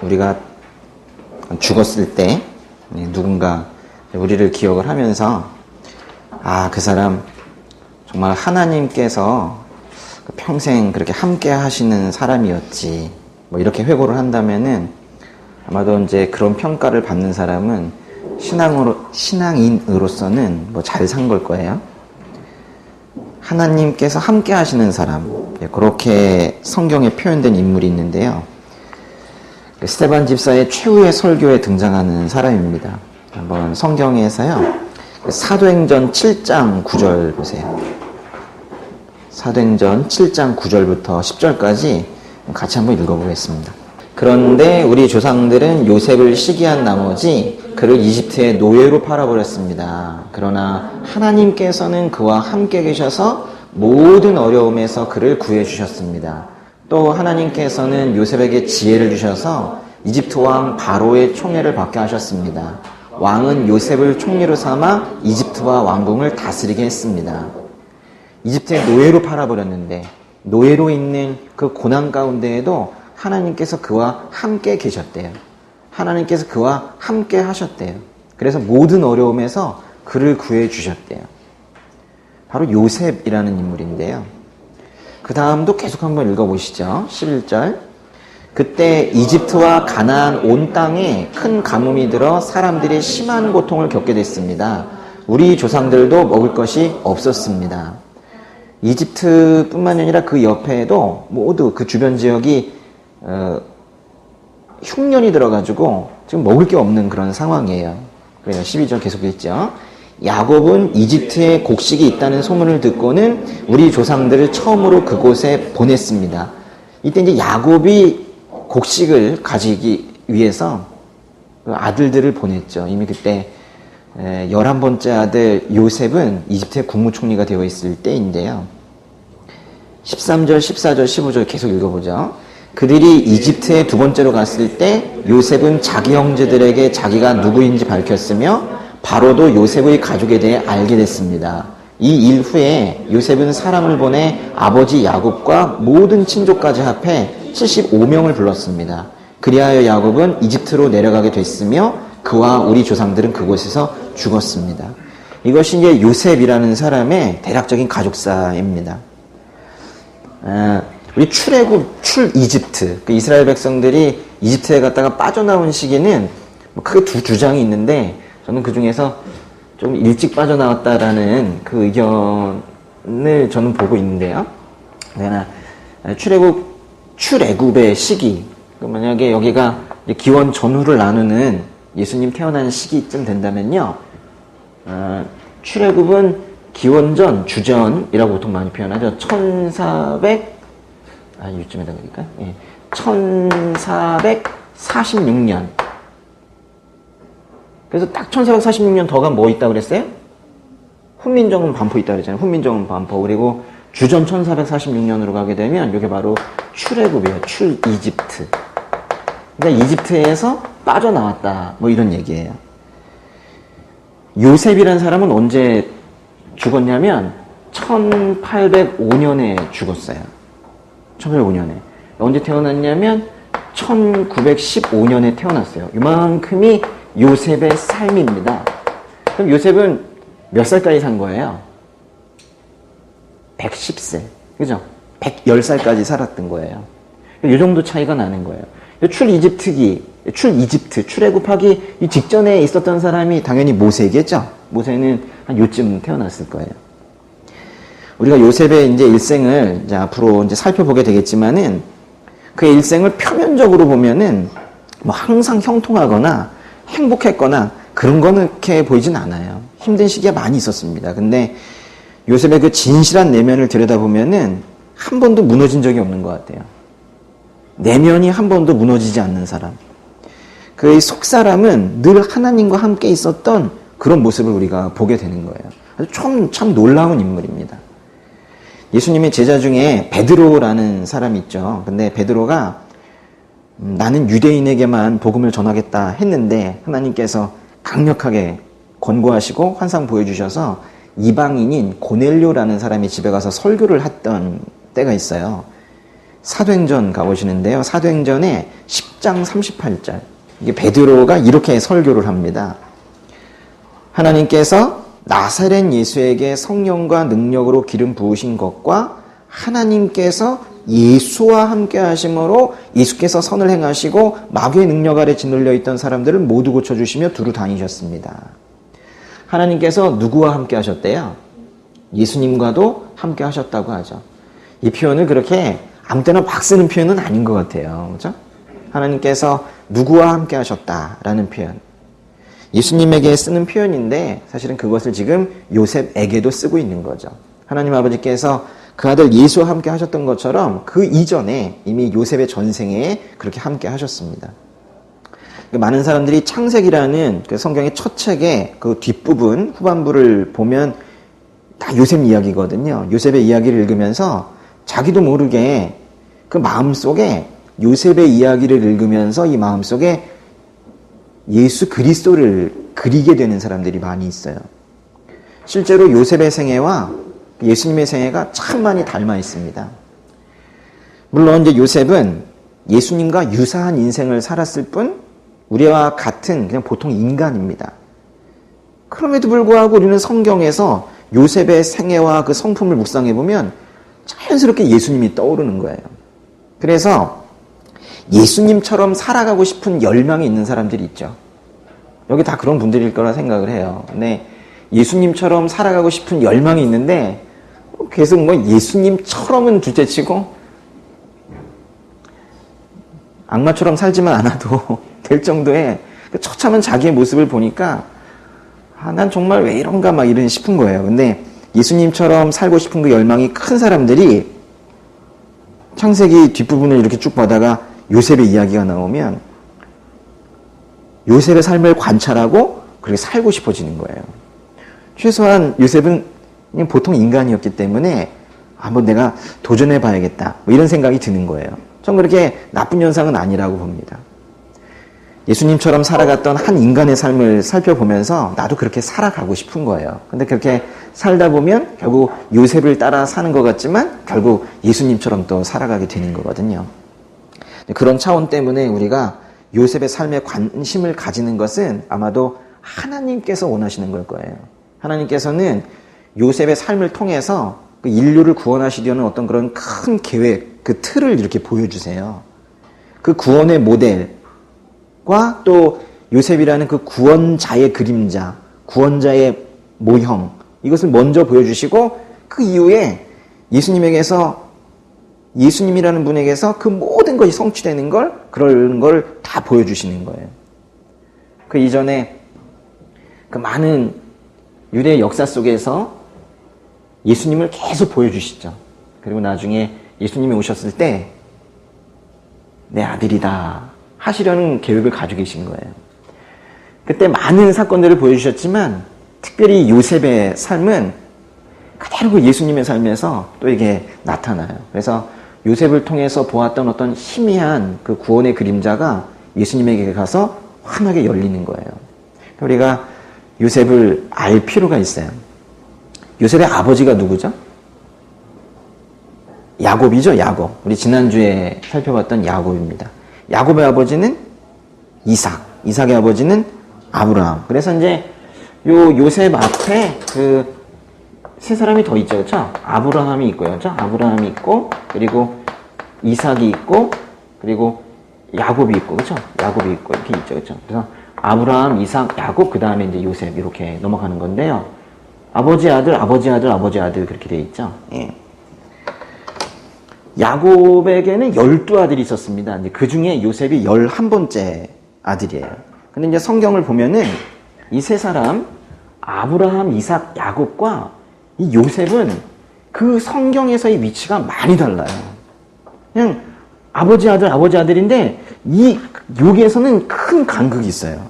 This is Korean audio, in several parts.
우리가 죽었을 때 누군가 우리를 기억을 하면서 그 사람 정말 하나님께서 평생 그렇게 함께 하시는 사람이었지 뭐 이렇게 회고를 한다면은 아마도 이제 그런 평가를 받는 사람은 신앙인으로서는 뭐 잘 산 걸 거예요. 하나님께서 함께 하시는 사람, 그렇게 성경에 표현된 인물이 있는데요. 스테반 집사의 최후의 설교에 등장하는 사람입니다. 한번 성경에서요, 사도행전 7장 9절 보세요. 사도행전 7장 9절부터 10절까지 같이 한번 읽어보겠습니다. 그런데 우리 조상들은 요셉을 시기한 나머지 그를 이집트에 노예로 팔아버렸습니다. 그러나 하나님께서는 그와 함께 계셔서 모든 어려움에서 그를 구해주셨습니다. 또 하나님께서는 요셉에게 지혜를 주셔서 이집트 왕 바로의 총애를 받게 하셨습니다. 왕은 요셉을 총리로 삼아 이집트와 왕궁을 다스리게 했습니다. 이집트에 노예로 팔아버렸는데 노예로 있는 그 고난 가운데에도 하나님께서 그와 함께 계셨대요. 하나님께서 그와 함께 하셨대요. 그래서 모든 어려움에서 그를 구해주셨대요. 바로 요셉이라는 인물인데요. 그 다음도 계속 한번 읽어보시죠. 11절. 그때 이집트와 가나안 온 땅에 큰 가뭄이 들어 사람들이 심한 고통을 겪게 됐습니다. 우리 조상들도 먹을 것이 없었습니다. 이집트뿐만 아니라 그 옆에도 모두 그 주변 지역이 흉년이 들어가지고 지금 먹을 게 없는 그런 상황이에요. 그래요. 12절 계속 읽죠. 야곱은 이집트에 곡식이 있다는 소문을 듣고는 우리 조상들을 처음으로 그곳에 보냈습니다. 이때 이제 야곱이 곡식을 가지기 위해서 아들들을 보냈죠. 이미 그때 11번째 아들 요셉은 이집트의 국무총리가 되어 있을 때인데요. 13절, 14절, 15절 계속 읽어보죠. 그들이 이집트에 두 번째로 갔을 때 요셉은 자기 형제들에게 자기가 누구인지 밝혔으며 바로도 요셉의 가족에 대해 알게 됐습니다. 이 일 후에 요셉은 사람을 보내 아버지 야곱과 모든 친족까지 합해 75명을 불렀습니다. 그리하여 야곱은 이집트로 내려가게 됐으며 그와 우리 조상들은 그곳에서 죽었습니다. 이것이 이제 요셉이라는 사람의 대략적인 가족사입니다. 우리 출애굽, 출이집트, 그 이스라엘 백성들이 이집트에 갔다가 빠져나온 시기는 크게 두 주장이 있는데 저는 그 중에서 좀 일찍 빠져나왔다라는 그 의견을 저는 보고 있는데요. 그러나 출애굽의 시기, 만약에 여기가 기원 전후를 나누는 예수님 태어난 시기쯤 된다면요, 출애굽은 기원전, 주전이라고 보통 많이 표현하죠. 1400, 이쯤에다 그럴까요? 예. 1446년. 그래서 딱 1446년 더가 뭐 있다 그랬어요? 훈민정음 반포 있다 그랬잖아요. 훈민정음 반포. 그리고 주전 1446년으로 가게 되면 이게 바로 출애굽이에요. 출이집트. 그러니까 이집트에서 빠져나왔다. 뭐 이런 얘기예요. 요셉이라는 사람은 언제 죽었냐면 1805년에 죽었어요. 1805년에. 언제 태어났냐면 1915년에 태어났어요. 이만큼이 요셉의 삶입니다. 그럼 요셉은 몇 살까지 산 거예요? 110세. 그죠? 110살까지 살았던 거예요. 이 정도 차이가 나는 거예요. 출애굽하기 이 직전에 있었던 사람이 당연히 모세겠죠? 모세는 한 요쯤 태어났을 거예요. 우리가 요셉의 이제 일생을 이제 앞으로 이제 살펴보게 되겠지만은 그의 일생을 표면적으로 보면은 뭐 항상 형통하거나 행복했거나 그런 거는 이렇게 보이진 않아요. 힘든 시기가 많이 있었습니다. 근데 요셉의 그 진실한 내면을 들여다보면은 한 번도 무너진 적이 없는 것 같아요. 내면이 한 번도 무너지지 않는 사람. 그의 속사람은 늘 하나님과 함께 있었던 그런 모습을 우리가 보게 되는 거예요. 아주 참 놀라운 인물입니다. 예수님의 제자 중에 베드로라는 사람이 있죠. 근데 베드로가 나는 유대인에게만 복음을 전하겠다 했는데 하나님께서 강력하게 권고하시고 환상 보여주셔서 이방인인 고넬료라는 사람이 집에 가서 설교를 했던 때가 있어요. 사도행전 가보시는데요. 사도행전에 10장 38절. 이게 베드로가 이렇게 설교를 합니다. 하나님께서 나사렛 예수에게 성령과 능력으로 기름 부으신 것과 하나님께서 예수와 함께 하심으로 예수께서 선을 행하시고 마귀의 능력 아래 짓눌려 있던 사람들을 모두 고쳐주시며 두루 다니셨습니다. 하나님께서 누구와 함께 하셨대요? 예수님과도 함께 하셨다고 하죠. 이 표현을 그렇게 아무 때나 막 쓰는 표현은 아닌 것 같아요. 그렇죠? 하나님께서 누구와 함께 하셨다라는 표현. 예수님에게 쓰는 표현인데 사실은 그것을 지금 요셉에게도 쓰고 있는 거죠. 하나님 아버지께서 그 아들 예수와 함께 하셨던 것처럼 그 이전에 이미 요셉의 전생에 그렇게 함께 하셨습니다. 많은 사람들이 창세기라는 그 성경의 첫 책의 그 뒷부분, 후반부를 보면 다 요셉 이야기거든요. 요셉의 이야기를 읽으면서 자기도 모르게 그 마음속에 요셉의 이야기를 읽으면서 이 마음속에 예수 그리스도를 그리게 되는 사람들이 많이 있어요. 실제로 요셉의 생애와 예수님의 생애가 참 많이 닮아 있습니다. 물론 이제 요셉은 예수님과 유사한 인생을 살았을 뿐 우리와 같은 그냥 보통 인간입니다. 그럼에도 불구하고 우리는 성경에서 요셉의 생애와 그 성품을 묵상해 보면 자연스럽게 예수님이 떠오르는 거예요. 그래서 예수님처럼 살아가고 싶은 열망이 있는 사람들이 있죠. 여기 다 그런 분들일 거라 생각을 해요. 근데 예수님처럼 살아가고 싶은 열망이 있는데 계속 뭐 예수님처럼은 둘째치고 악마처럼 살지만 않아도 될 정도의 처참한 자기의 모습을 보니까 난 정말 왜 이런가 막 이런 싶은 거예요. 근데 예수님처럼 살고 싶은 그 열망이 큰 사람들이 창세기 뒷부분을 이렇게 쭉 보다가 요셉의 이야기가 나오면 요셉의 삶을 관찰하고 그렇게 살고 싶어지는 거예요. 최소한 요셉은 그냥 보통 인간이었기 때문에 뭐 내가 도전해 봐야겠다 뭐 이런 생각이 드는 거예요. 전 그렇게 나쁜 현상은 아니라고 봅니다. 예수님처럼 살아갔던 한 인간의 삶을 살펴보면서 나도 그렇게 살아가고 싶은 거예요. 근데 그렇게 살다 보면 결국 요셉을 따라 사는 것 같지만 결국 예수님처럼 또 살아가게 되는 거거든요. 그런 차원 때문에 우리가 요셉의 삶에 관심을 가지는 것은 아마도 하나님께서 원하시는 걸 거예요. 하나님께서는 요셉의 삶을 통해서 그 인류를 구원하시려는 어떤 그런 큰 계획, 그 틀을 이렇게 보여주세요. 그 구원의 모델과 또 요셉이라는 그 구원자의 그림자, 구원자의 모형, 이것을 먼저 보여주시고 그 이후에 예수님이라는 분에게서 그 모든 것이 성취되는 걸, 그런 걸 다 보여주시는 거예요. 그 이전에 그 많은 유대의 역사 속에서 예수님을 계속 보여주시죠. 그리고 나중에 예수님이 오셨을 때 내 아들이다 하시려는 계획을 가지고 계신 거예요. 그때 많은 사건들을 보여주셨지만 특별히 요셉의 삶은 그대로 그 예수님의 삶에서 또 이게 나타나요. 그래서 요셉을 통해서 보았던 어떤 희미한 그 구원의 그림자가 예수님에게 가서 환하게 열리는 거예요. 우리가 요셉을 알 필요가 있어요. 요셉의 아버지가 누구죠? 야곱이죠, 야곱. 우리 지난주에 살펴봤던 야곱입니다. 야곱의 아버지는 이삭, 이삭의 아버지는 아브라함. 그래서 이제 요셉 앞에 그 세 사람이 더 있죠, 그렇죠? 아브라함이 있고요, 그렇죠? 아브라함이 있고, 그리고 이삭이 있고, 그리고 야곱이 있고, 그렇죠? 야곱이 있고 이렇게 있죠, 그렇죠? 그래서 아브라함, 이삭, 야곱, 그 다음에 이제 요셉 이렇게 넘어가는 건데요. 아버지 아들, 아버지 아들, 아버지 아들 그렇게 돼 있죠. 예. 야곱에게는 12아들이 있었습니다. 그 중에 요셉이 11번째 아들이에요. 근데 이제 성경을 보면은 이 세 사람, 아브라함, 이삭, 야곱과 이 요셉은 그 성경에서의 위치가 많이 달라요. 그냥 아버지 아들, 아버지 아들인데 여기에서는 큰 간극이 있어요.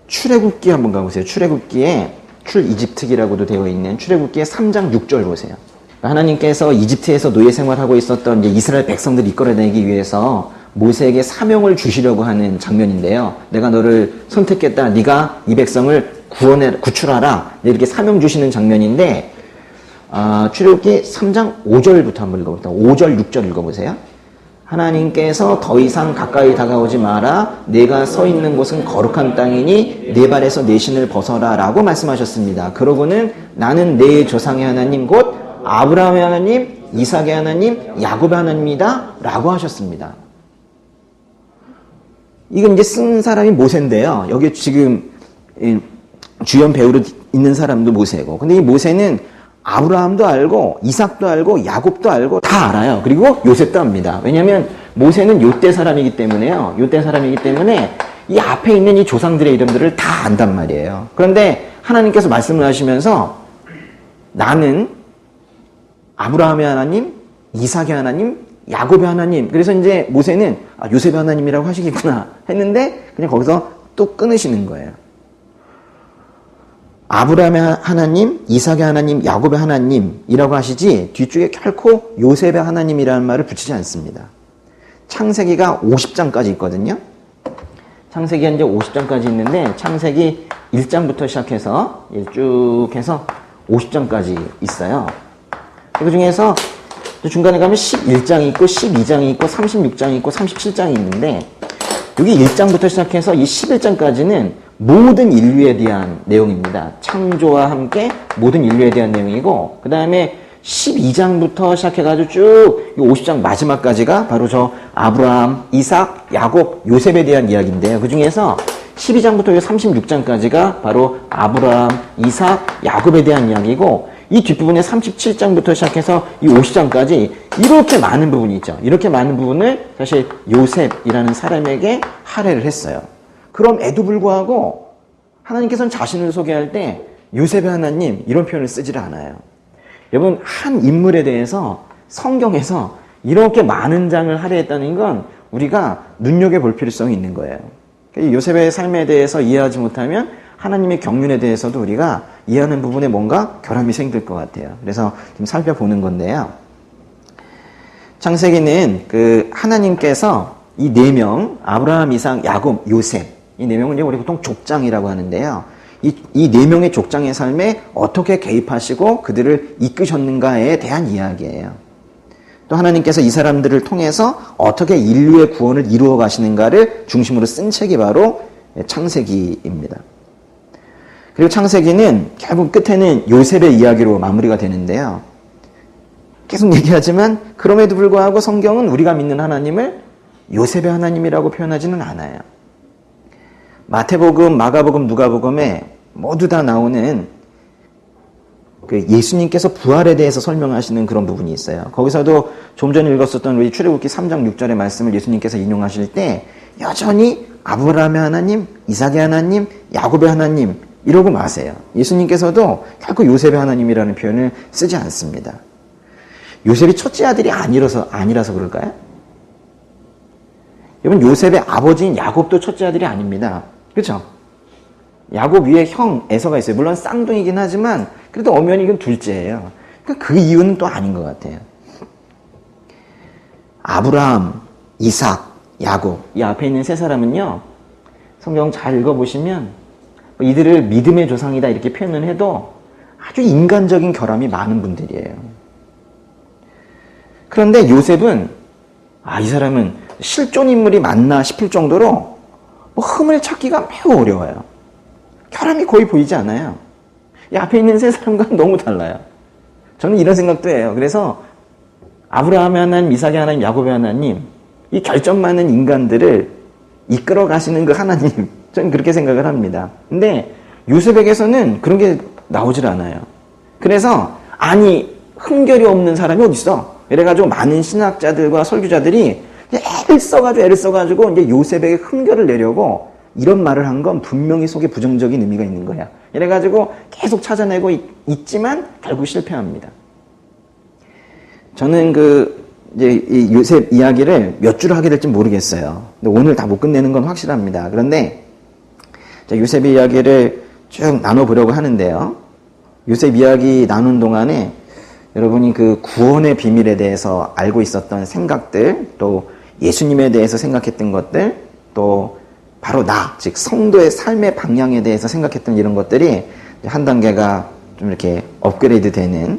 출애굽기 한번 가보세요. 출애굽기에 출이집트기라고도 되어 있는 출애굽기의 3장 6절 보세요. 하나님께서 이집트에서 노예 생활하고 있었던 이제 이스라엘 백성들을 이끌어내기 위해서 모세에게 사명을 주시려고 하는 장면인데요. 내가 너를 선택했다. 네가 이 백성을 구출하라. 이렇게 사명 주시는 장면인데 출애굽기 3장 5절부터 한번 읽어봅시다. 5절, 6절 읽어보세요. 하나님께서 더 이상 가까이 다가오지 마라. 내가 서 있는 곳은 거룩한 땅이니 내 발에서 내 신을 벗어라 라고 말씀하셨습니다. 그러고는 나는 내 조상의 하나님 곧 아브라함의 하나님, 이삭의 하나님, 야곱의 하나님이다 라고 하셨습니다. 이건 이제 쓴 사람이 모세인데요. 여기 지금 주연 배우로 있는 사람도 모세고, 근데 이 모세는 아브라함도 알고 이삭도 알고 야곱도 알고 다 알아요. 그리고 요셉도 압니다. 왜냐하면 모세는 요때 사람이기 때문에요. 요때 사람이기 때문에 이 앞에 있는 이 조상들의 이름들을 다 안단 말이에요. 그런데 하나님께서 말씀을 하시면서 나는 아브라함의 하나님, 이삭의 하나님, 야곱의 하나님. 그래서 이제 모세는 요셉의 하나님이라고 하시겠구나 했는데 그냥 거기서 또 끊으시는 거예요. 아브라함의 하나님, 이삭의 하나님, 야곱의 하나님이라고 하시지 뒤쪽에 결코 요셉의 하나님이라는 말을 붙이지 않습니다. 창세기가 50장까지 있거든요. 창세기가 이제 50장까지 있는데 창세기 1장부터 시작해서 쭉 해서 50장까지 있어요. 그 중에서 중간에 가면 11장이 있고 12장이 있고 36장이 있고 37장이 있는데 여기 1장부터 시작해서 이 11장까지는 모든 인류에 대한 내용입니다. 창조와 함께 모든 인류에 대한 내용이고 그 다음에 12장부터 시작해가지고 쭉 50장 마지막까지가 바로 저 아브라함, 이삭, 야곱, 요셉에 대한 이야기인데요. 그 중에서 12장부터 36장까지가 바로 아브라함, 이삭, 야곱에 대한 이야기고 이 뒷부분에 37장부터 시작해서 이 50장까지 이렇게 많은 부분이 있죠. 이렇게 많은 부분을 사실 요셉이라는 사람에게 할애를 했어요. 그럼에도 불구하고 하나님께서는 자신을 소개할 때 요셉의 하나님 이런 표현을 쓰질 않아요. 여러분 한 인물에 대해서 성경에서 이렇게 많은 장을 할애했다는 건 우리가 눈여겨볼 필요성이 있는 거예요. 요셉의 삶에 대해서 이해하지 못하면 하나님의 경륜에 대해서도 우리가 이해하는 부분에 뭔가 결함이 생길 것 같아요. 그래서 좀 살펴보는 건데요. 창세기는 하나님께서 이 4명, 아브라함, 이삭, 야곱, 요셉, 이 4명은 이제 우리 보통 족장이라고 하는데요. 이 4명의 족장의 삶에 어떻게 개입하시고 그들을 이끄셨는가에 대한 이야기예요. 또 하나님께서 이 사람들을 통해서 어떻게 인류의 구원을 이루어 가시는가를 중심으로 쓴 책이 바로 창세기입니다. 그리고 창세기는 결국 끝에는 요셉의 이야기로 마무리가 되는데요. 계속 얘기하지만 그럼에도 불구하고 성경은 우리가 믿는 하나님을 요셉의 하나님이라고 표현하지는 않아요. 마태복음, 마가복음, 누가복음에 모두 다 나오는 예수님께서 부활에 대해서 설명하시는 그런 부분이 있어요. 거기서도 좀 전에 읽었었던 우리 출애굽기 3장 6절의 말씀을 예수님께서 인용하실 때 여전히 아브라함의 하나님, 이삭의 하나님, 야곱의 하나님 이러고 마세요. 예수님께서도 결코 요셉의 하나님이라는 표현을 쓰지 않습니다. 요셉이 첫째 아들이 아니라서 그럴까요? 여러분 요셉의 아버지인 야곱도 첫째 아들이 아닙니다. 그렇죠? 야곱 위에 형 에서가 있어요. 물론 쌍둥이긴 하지만 그래도 엄연히 이건 둘째예요. 그 이유는 또 아닌 것 같아요. 아브라함, 이삭, 야곱 이 앞에 있는 세 사람은요. 성경 잘 읽어보시면 이들을 믿음의 조상이다 이렇게 표현을 해도 아주 인간적인 결함이 많은 분들이에요. 그런데 요셉은 이 사람은 실존 인물이 맞나 싶을 정도로 흠을 찾기가 매우 어려워요. 결함이 거의 보이지 않아요. 이 앞에 있는 세 사람과는 너무 달라요. 저는 이런 생각도 해요. 그래서 아브라함의 하나님, 이삭의 하나님, 야곱의 하나님 이 결점 많은 인간들을 이끌어 가시는 그 하나님 저는 그렇게 생각을 합니다. 근데 요셉에게서는 그런 게 나오질 않아요. 그래서 흠결이 없는 사람이 어디 있어? 이래가지고 많은 신학자들과 설교자들이 애를 써가지고 이제 요셉에게 흠결을 내려고 이런 말을 한 건 분명히 속에 부정적인 의미가 있는 거야. 이래가지고 계속 찾아내고 있지만 결국 실패합니다. 저는 이제 이 요셉 이야기를 몇 주를 하게 될지 모르겠어요. 근데 오늘 다 못 끝내는 건 확실합니다. 그런데 요셉의 이야기를 쭉 나눠보려고 하는데요. 요셉 이야기 나눈 동안에 여러분이 그 구원의 비밀에 대해서 알고 있었던 생각들, 또 예수님에 대해서 생각했던 것들, 또 바로 즉 성도의 삶의 방향에 대해서 생각했던 이런 것들이 한 단계가 좀 이렇게 업그레이드 되는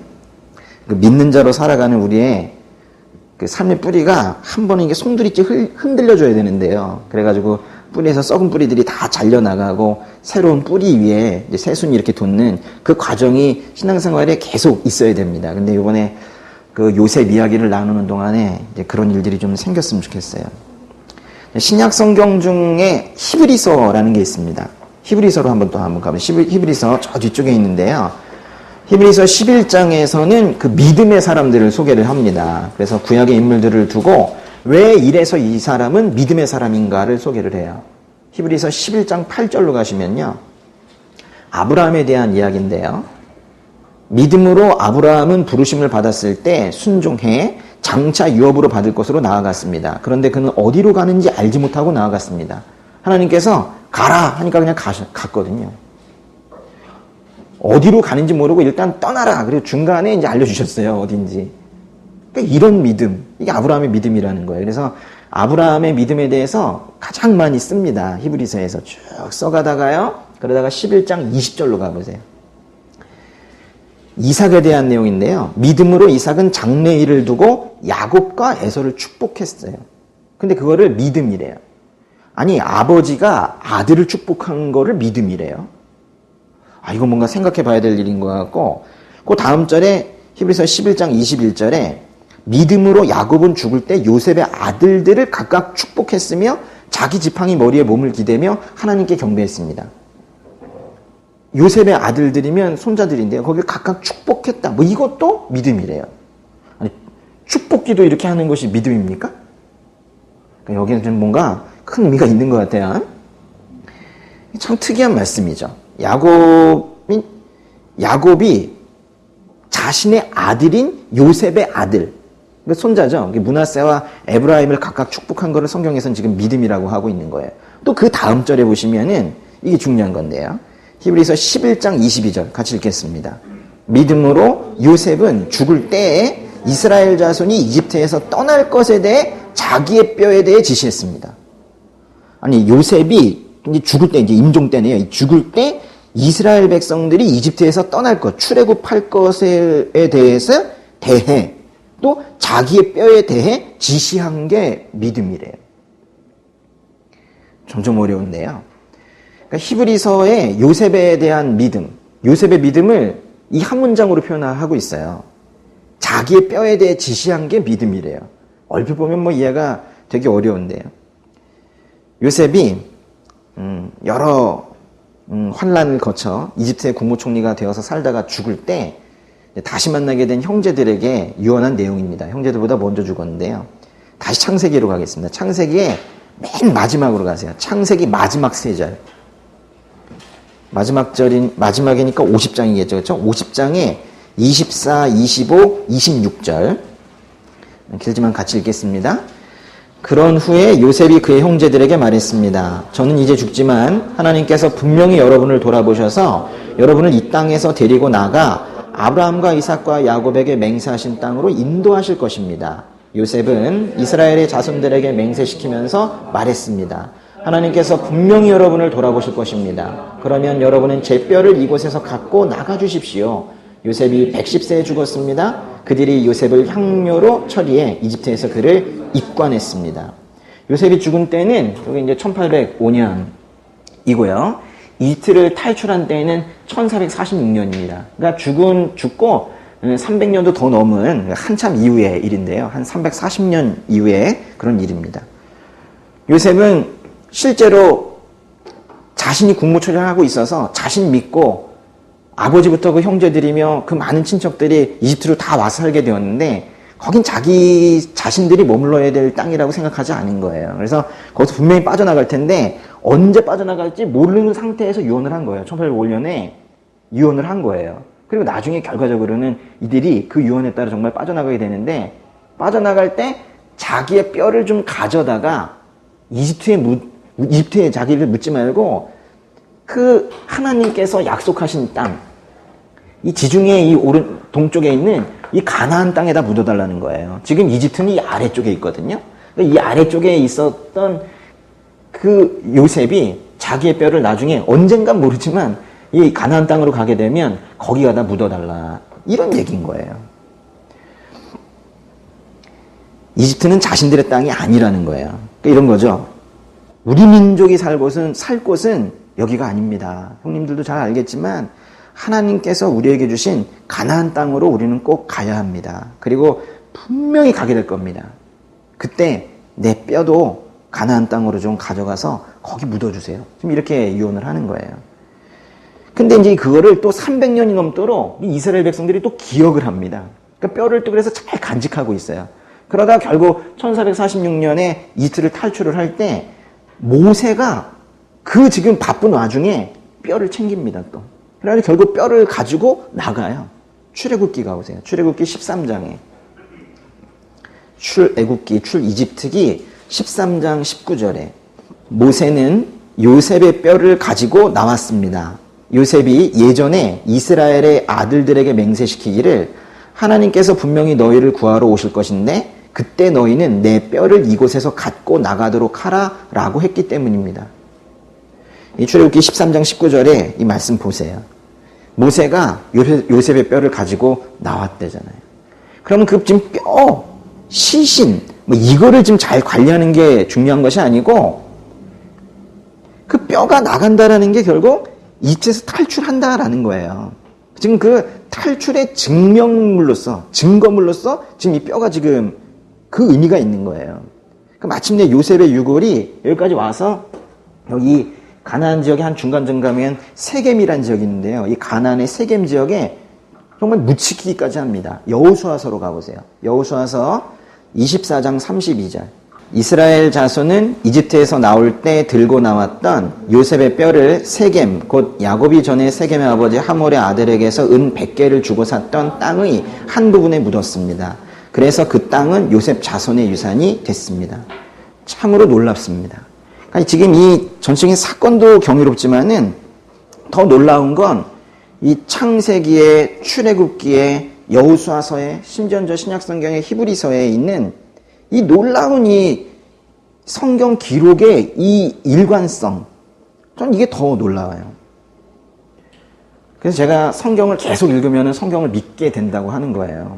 그 믿는 자로 살아가는 우리의 그 삶의 뿌리가 한 번은 이게 송두리째 흔들려줘야 되는데요. 그래가지고 뿌리에서 썩은 뿌리들이 다 잘려나가고 새로운 뿌리 위에 이제 새순이 이렇게 돋는 그 과정이 신앙생활에 계속 있어야 됩니다. 근데 이번에 그 요셉 이야기를 나누는 동안에 이제 그런 일들이 좀 생겼으면 좋겠어요. 신약 성경 중에 히브리서라는 게 있습니다. 히브리서로 한번 가면 히브리서 저 뒤쪽에 있는데요. 히브리서 11장에서는 그 믿음의 사람들을 소개를 합니다. 그래서 구약의 인물들을 두고 왜 이래서 이 사람은 믿음의 사람인가를 소개를 해요. 히브리서 11장 8절로 가시면요. 아브라함에 대한 이야기인데요. 믿음으로 아브라함은 부르심을 받았을 때 순종해 장차 유업으로 받을 것으로 나아갔습니다. 그런데 그는 어디로 가는지 알지 못하고 나아갔습니다. 하나님께서 가라 하니까 그냥 갔거든요. 어디로 가는지 모르고 일단 떠나라. 그리고 중간에 이제 알려주셨어요. 어딘지. 그러니까 이런 믿음. 이게 아브라함의 믿음이라는 거예요. 그래서 아브라함의 믿음에 대해서 가장 많이 씁니다. 히브리서에서 쭉 써가다가요. 그러다가 11장 20절로 가보세요. 이삭에 대한 내용인데요. 믿음으로 이삭은 장래일을 두고 야곱과 에서를 축복했어요. 근데 그거를 믿음이래요. 아니, 아버지가 아들을 축복한 거를 믿음이래요. 이거 뭔가 생각해 봐야 될 일인 것 같고, 그 다음 절에 히브리서 11장 21절에 믿음으로 야곱은 죽을 때 요셉의 아들들을 각각 축복했으며 자기 지팡이 머리에 몸을 기대며 하나님께 경배했습니다. 요셉의 아들들이면 손자들인데요. 거기를 각각 축복했다. 뭐 이것도 믿음이래요. 아니, 축복기도 이렇게 하는 것이 믿음입니까? 그러니까 여기는 좀 뭔가 큰 의미가 있는 것 같아요. 참 특이한 말씀이죠. 야곱이 자신의 아들인 요셉의 아들, 그러니까 손자죠. 므낫세와 에브라임을 각각 축복한 거를 성경에서는 지금 믿음이라고 하고 있는 거예요. 또 그 다음 절에 보시면은 이게 중요한 건데요. 히브리서 11장 22절 같이 읽겠습니다. 믿음으로 요셉은 죽을 때에 이스라엘 자손이 이집트에서 떠날 것에 대해 자기의 뼈에 대해 지시했습니다. 아니, 요셉이 이제 죽을 때, 이제 임종 때네요. 죽을 때 이스라엘 백성들이 이집트에서 떠날 것, 출애굽할 것에 대해 또 자기의 뼈에 대해 지시한 게 믿음이래요. 점점 어려운데요. 그러니까 히브리서의 요셉에 대한 믿음, 요셉의 믿음을 이 한 문장으로 표현하고 있어요. 자기의 뼈에 대해 지시한 게 믿음이래요. 얼핏 보면 뭐 이해가 되게 어려운데요. 요셉이 여러 환란을 거쳐 이집트의 국무총리가 되어서 살다가 죽을 때 다시 만나게 된 형제들에게 유언한 내용입니다. 형제들보다 먼저 죽었는데요. 다시 창세기로 가겠습니다. 창세기의 맨 마지막으로 가세요. 창세기 마지막 3절. 마지막이니까 50장이겠죠. 그렇죠? 50장에 24, 25, 26절. 길지만 같이 읽겠습니다. 그런 후에 요셉이 그의 형제들에게 말했습니다. 저는 이제 죽지만 하나님께서 분명히 여러분을 돌아보셔서 여러분을 이 땅에서 데리고 나가 아브라함과 이삭과 야곱에게 맹세하신 땅으로 인도하실 것입니다. 요셉은 이스라엘의 자손들에게 맹세시키면서 말했습니다. 하나님께서 분명히 여러분을 돌아보실 것입니다. 그러면 여러분은 제 뼈를 이곳에서 갖고 나가주십시오. 요셉이 110세에 죽었습니다. 그들이 요셉을 향료로 처리해 이집트에서 그를 입관했습니다. 요셉이 죽은 때는 여기 이제 1805년이고요. 이집트를 탈출한 때에는 1446년입니다. 그러니까 죽고 300년도 더 넘은 한참 이후의 일인데요. 한 340년 이후의 그런 일입니다. 요셉은 실제로 자신이 국무총리를 하고 있어서 자신 믿고 아버지부터 그 형제들이며 그 많은 친척들이 이집트로 다 와서 살게 되었는데 거긴 자기 자신들이 머물러야 될 땅이라고 생각하지 않은 거예요. 그래서 거기서 분명히 빠져나갈 텐데 언제 빠져나갈지 모르는 상태에서 유언을 한 거예요. 1805년에 유언을 한 거예요. 그리고 나중에 결과적으로는 이들이 그 유언에 따라 정말 빠져나가게 되는데 빠져나갈 때 자기의 뼈를 좀 가져다가 이집트에 자기를 묻지 말고 그 하나님께서 약속하신 땅, 이 지중해 이 동쪽에 있는 이 가나안 땅에다 묻어달라는 거예요. 지금 이집트는 이 아래쪽에 있거든요. 이 아래쪽에 있었던 그 요셉이 자기의 뼈를 나중에 언젠간 모르지만 이 가나안 땅으로 가게 되면 거기 가다 묻어달라. 이런 얘기인 거예요. 이집트는 자신들의 땅이 아니라는 거예요. 그러니까 이런 거죠. 우리 민족이 살 곳은 여기가 아닙니다. 형님들도 잘 알겠지만 하나님께서 우리에게 주신 가나안 땅으로 우리는 꼭 가야 합니다. 그리고 분명히 가게 될 겁니다. 그때 내 뼈도 가나안 땅으로 좀 가져가서 거기 묻어주세요. 지금 이렇게 유언을 하는 거예요. 근데 이제 그거를 또 300년이 넘도록 이스라엘 백성들이 또 기억을 합니다. 그러니까 뼈를 또 그래서 잘 간직하고 있어요. 그러다 결국 1446년에 이집트를 탈출을 할 때 모세가 그 지금 바쁜 와중에 뼈를 챙깁니다, 또. 그래서 결국 뼈를 가지고 나가요. 출애굽기 가보세요. 출애굽기 13장에. 이집트기 13장 19절에 모세는 요셉의 뼈를 가지고 나왔습니다. 요셉이 예전에 이스라엘의 아들들에게 맹세시키기를 하나님께서 분명히 너희를 구하러 오실 것인데 그때 너희는 내 뼈를 이곳에서 갖고 나가도록 하라 라고 했기 때문입니다. 이 출애굽기 13장 19절에 이 말씀 보세요. 모세가 요셉의 뼈를 가지고 나왔대잖아요. 그러면 그 지금 뼈, 시신, 이거를 지금 잘 관리하는 게 중요한 것이 아니고 그 뼈가 나간다라는 게 결국 이집트에서 탈출한다라는 거예요. 지금 그 탈출의 증거물로서 지금 이 뼈가 지금 그 의미가 있는 거예요. 그러니까 마침내 요셉의 유골이 여기까지 와서 여기 가나안 지역의 한 중간쯤 가면 세겜이라는 지역이 있는데요. 이 가나안의 세겜 지역에 정말 묻히기까지 합니다. 여호수아서로 가보세요. 여호수아서 24장 32절. 이스라엘 자손은 이집트에서 나올 때 들고 나왔던 요셉의 뼈를 세겜, 곧 야곱이 전에 세겜의 아버지 하몰의 아들에게서 은 100개를 주고 샀던 땅의 한 부분에 묻었습니다. 그래서 그 땅은 요셉 자손의 유산이 됐습니다. 참으로 놀랍습니다. 그러니까 지금 이 전체적인 사건도 경이롭지만은 더 놀라운 건 이 창세기에, 출애굽기에, 여호수아서에, 심지어 저 신약성경의 히브리서에 있는 이 놀라운 이 성경 기록의 이 일관성, 전 이게 더 놀라워요. 그래서 제가 성경을 계속 읽으면 성경을 믿게 된다고 하는 거예요.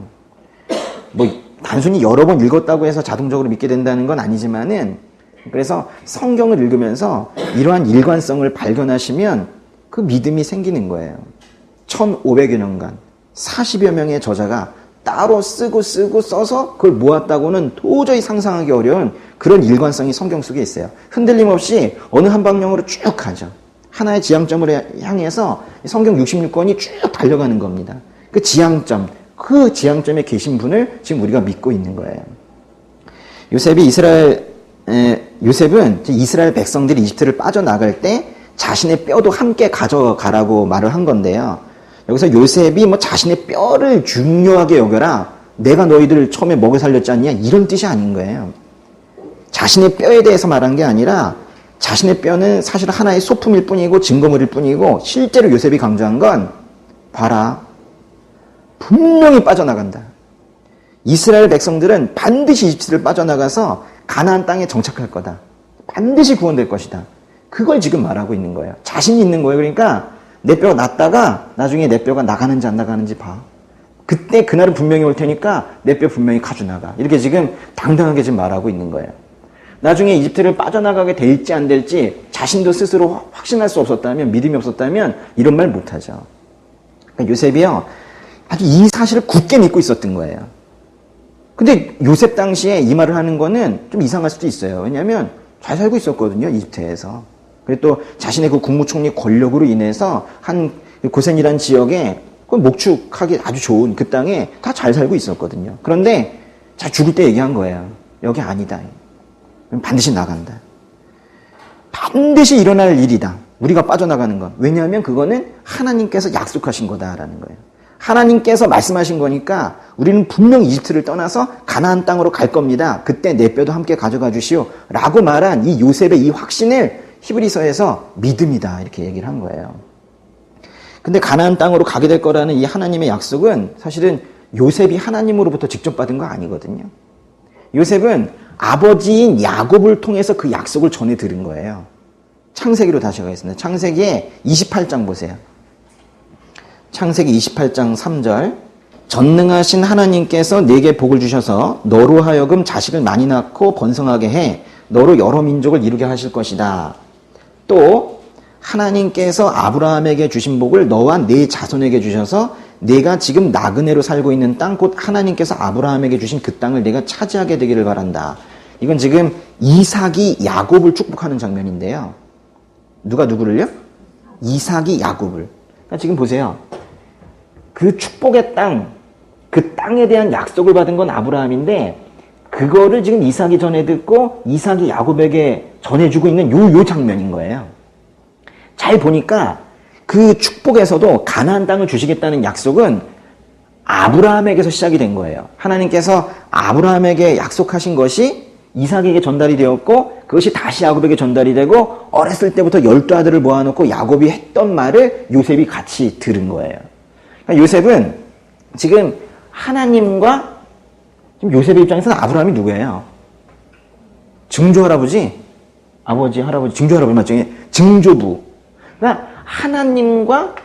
단순히 여러 번 읽었다고 해서 자동적으로 믿게 된다는 건 아니지만은, 그래서 성경을 읽으면서 이러한 일관성을 발견하시면 그 믿음이 생기는 거예요. 1500여 년간 40여 명의 저자가 따로 쓰고 써서 그걸 모았다고는 도저히 상상하기 어려운 그런 일관성이 성경 속에 있어요. 흔들림 없이 어느 한 방향으로 쭉 가죠. 하나의 지향점을 향해서 성경 66권이 쭉 달려가는 겁니다. 그 지향점에 계신 분을 지금 우리가 믿고 있는 거예요. 요셉은 이스라엘 백성들이 이집트를 빠져나갈 때 자신의 뼈도 함께 가져가라고 말을 한 건데요. 여기서 요셉이 자신의 뼈를 중요하게 여겨라, 내가 너희들을 처음에 먹여 살렸지 않냐, 이런 뜻이 아닌 거예요. 자신의 뼈에 대해서 말한 게 아니라 자신의 뼈는 사실 하나의 소품일 뿐이고 증거물일 뿐이고, 실제로 요셉이 강조한 건 봐라, 분명히 빠져나간다. 이스라엘 백성들은 반드시 이집트를 빠져나가서 가나안 땅에 정착할 거다. 반드시 구원될 것이다. 그걸 지금 말하고 있는 거예요. 자신이 있는 거예요. 그러니까 내 뼈가 났다가 나중에 내 뼈가 나가는지 안 나가는지 봐. 그때 그날은 분명히 올 테니까 내 뼈 분명히 가져나가. 이렇게 지금 당당하게 지금 말하고 있는 거예요. 나중에 이집트를 빠져나가게 될지 안 될지 자신도 스스로 확신할 수 없었다면, 믿음이 없었다면 이런 말 못하죠. 그러니까 요셉이요, 아주 이 사실을 굳게 믿고 있었던 거예요. 근데 요셉 당시에 이 말을 하는 거는 좀 이상할 수도 있어요. 왜냐하면 잘 살고 있었거든요, 이집트에서. 그리고 또 자신의 그 국무총리 권력으로 인해서 한 고센이라는 지역에 목축하기 아주 좋은 그 땅에 다 잘 살고 있었거든요. 그런데 자, 죽을 때 얘기한 거예요. 여기 아니다. 반드시 나간다. 반드시 일어날 일이다. 우리가 빠져나가는 건. 왜냐하면 그거는 하나님께서 약속하신 거다라는 거예요. 하나님께서 말씀하신 거니까 우리는 분명 이집트를 떠나서 가나안 땅으로 갈 겁니다. 그때 내 뼈도 함께 가져가 주시오 라고 말한 이 요셉의 이 확신을 히브리서에서 믿음이다 이렇게 얘기를 한 거예요. 근데 가나안 땅으로 가게 될 거라는 이 하나님의 약속은 사실은 요셉이 하나님으로부터 직접 받은 거 아니거든요. 요셉은 아버지인 야곱을 통해서 그 약속을 전해 들은 거예요. 창세기로 다시 가겠습니다. 창세기에 28장 보세요. 창세기 28장 3절. 전능하신 하나님께서 네게 복을 주셔서 너로 하여금 자식을 많이 낳고 번성하게 해 너로 여러 민족을 이루게 하실 것이다. 또 하나님께서 아브라함에게 주신 복을 너와 네 자손에게 주셔서 네가 지금 나그네로 살고 있는 땅 곧 하나님께서 아브라함에게 주신 그 땅을 네가 차지하게 되기를 바란다. 이건 지금 이삭이 야곱을 축복하는 장면인데요. 누가 누구를요? 이삭이 야곱을. 그러니까 지금 보세요. 그 축복의 땅, 그 땅에 대한 약속을 받은 건 아브라함인데 그거를 지금 이삭이 전해 듣고 이삭이 야곱에게 전해주고 있는 요 장면인 거예요. 잘 보니까 그 축복에서도 가나안 땅을 주시겠다는 약속은 아브라함에게서 시작이 된 거예요. 하나님께서 아브라함에게 약속하신 것이 이삭에게 전달이 되었고 그것이 다시 야곱에게 전달이 되고 어렸을 때부터 12아들을 모아놓고 야곱이 했던 말을 요셉이 같이 들은 거예요. 그러니까 요셉은 지금 하나님과 지금 요셉의 입장에서는 아브라함이 누구예요? 증조할아버지? 아버지, 할아버지, 증조할아버지 맞죠? 증조부. 그러니까 하나님과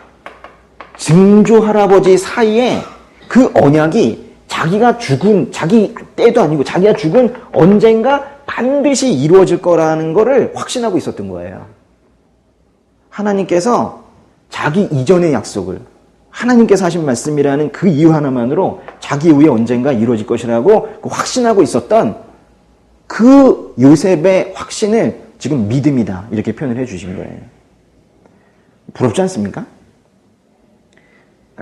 증조할아버지 사이에 그 언약이 자기가 죽은, 자기 때도 아니고 자기가 죽은 언젠가 반드시 이루어질 거라는 거를 확신하고 있었던 거예요. 하나님께서 자기 이전의 약속을 하나님께서 하신 말씀이라는 그 이유 하나만으로 자기 이후에 언젠가 이루어질 것이라고 확신하고 있었던 그 요셉의 확신을 지금 믿음이다 이렇게 표현을 해 주신 거예요. 부럽지 않습니까?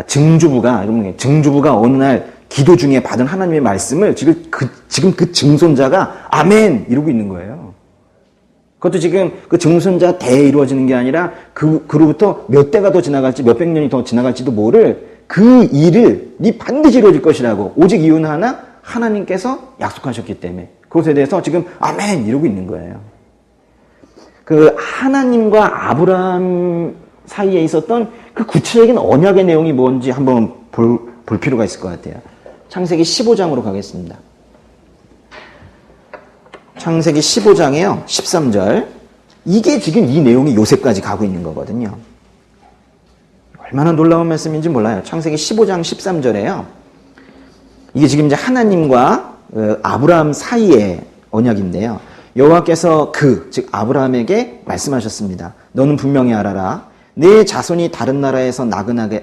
증조부가 어느 날 기도 중에 받은 하나님의 말씀을 지금 그 증손자가 아멘 이러고 있는 거예요. 그것도 지금 그 증손자 대에 이루어지는 게 아니라 그로부터 몇 대가 더 지나갈지 몇백 년이 더 지나갈지도 모를 그 일이 반드시 이루어질 것이라고 오직 이유는 하나 하나님께서 약속하셨기 때문에 그것에 대해서 지금 아멘 이러고 있는 거예요. 그 하나님과 아브라함 사이에 있었던 그 구체적인 언약의 내용이 뭔지 한번 볼 필요가 있을 것 같아요. 창세기 15장으로 가겠습니다. 창세기 15장에요. 13절. 이게 지금 이 내용이 요셉까지 가고 있는 거거든요. 얼마나 놀라운 말씀인지 몰라요. 창세기 15장 13절에요. 이게 지금 이제 하나님과 아브라함 사이의 언약인데요. 여호와께서 즉 아브라함에게 말씀하셨습니다. 너는 분명히 알아라. 내 자손이 다른 나라에서 나그네가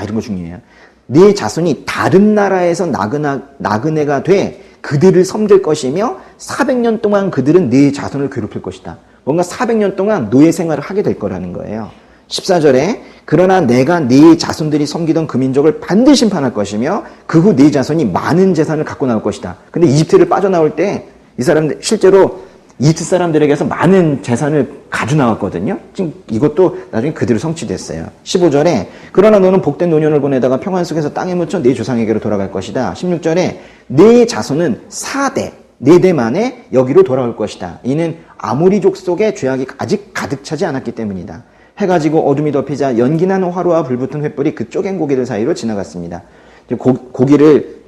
이런 거 중요해요. 네 자손이 다른 나라에서 나그네가 돼 그들을 섬길 것이며 400년 동안 그들은 네 자손을 괴롭힐 것이다. 뭔가 400년 동안 노예 생활을 하게 될 거라는 거예요. 14절에 그러나 내가 네 자손들이 섬기던 그 민족을 반드시 심판할 것이며 그 후 네 자손이 많은 재산을 갖고 나올 것이다. 근데 이집트를 빠져나올 때 이 사람들 실제로 이집트 사람들에게서 많은 재산을 가져 나왔거든요. 지금 이것도 나중에 그대로 성취됐어요. 15절에 그러나 너는 복된 노년을 보내다가 평안 속에서 땅에 묻혀 네 조상에게로 돌아갈 것이다. 16절에 네 자손은 4대 만에 여기로 돌아올 것이다. 이는 아모리 족속의 죄악이 아직 가득 차지 않았기 때문이다. 해가 지고 어둠이 덮이자 연기난 화로와 불붙은 횃불이 그 쪼갠 고기들 사이로 지나갔습니다. 고기를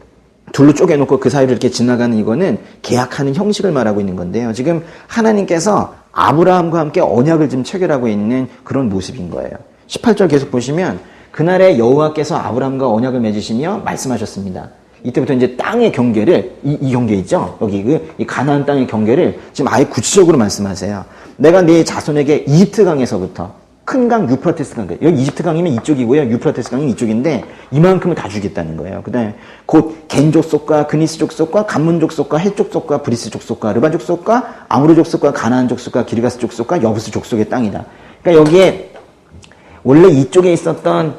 둘로 쪼개놓고 그 사이를 이렇게 지나가는 이거는 계약하는 형식을 말하고 있는 건데요. 지금 하나님께서 아브라함과 함께 언약을 지금 체결하고 있는 그런 모습인 거예요. 18절 계속 보시면 그날에 여호와께서 아브라함과 언약을 맺으시며 말씀하셨습니다. 이때부터 이제 땅의 경계를 이 경계 있죠? 여기 이 가나안 땅의 경계를 지금 아예 구체적으로 말씀하세요. 내가 네 자손에게 이집트 강에서부터 큰 강 유프라테스 강, 여기 이집트 강이면 이쪽이고요. 유프라테스 강이 이쪽인데 이만큼을 다 주겠다는 거예요. 그다음에 곧 겐 족속과 그니스 족속과 감문 족속과 헷 족속과 브리스 족속과 르반 족속과 아무르 족속과 가나안 족속과 기르가스 족속과 여부스 족속의 땅이다. 그러니까 여기에 원래 이쪽에 있었던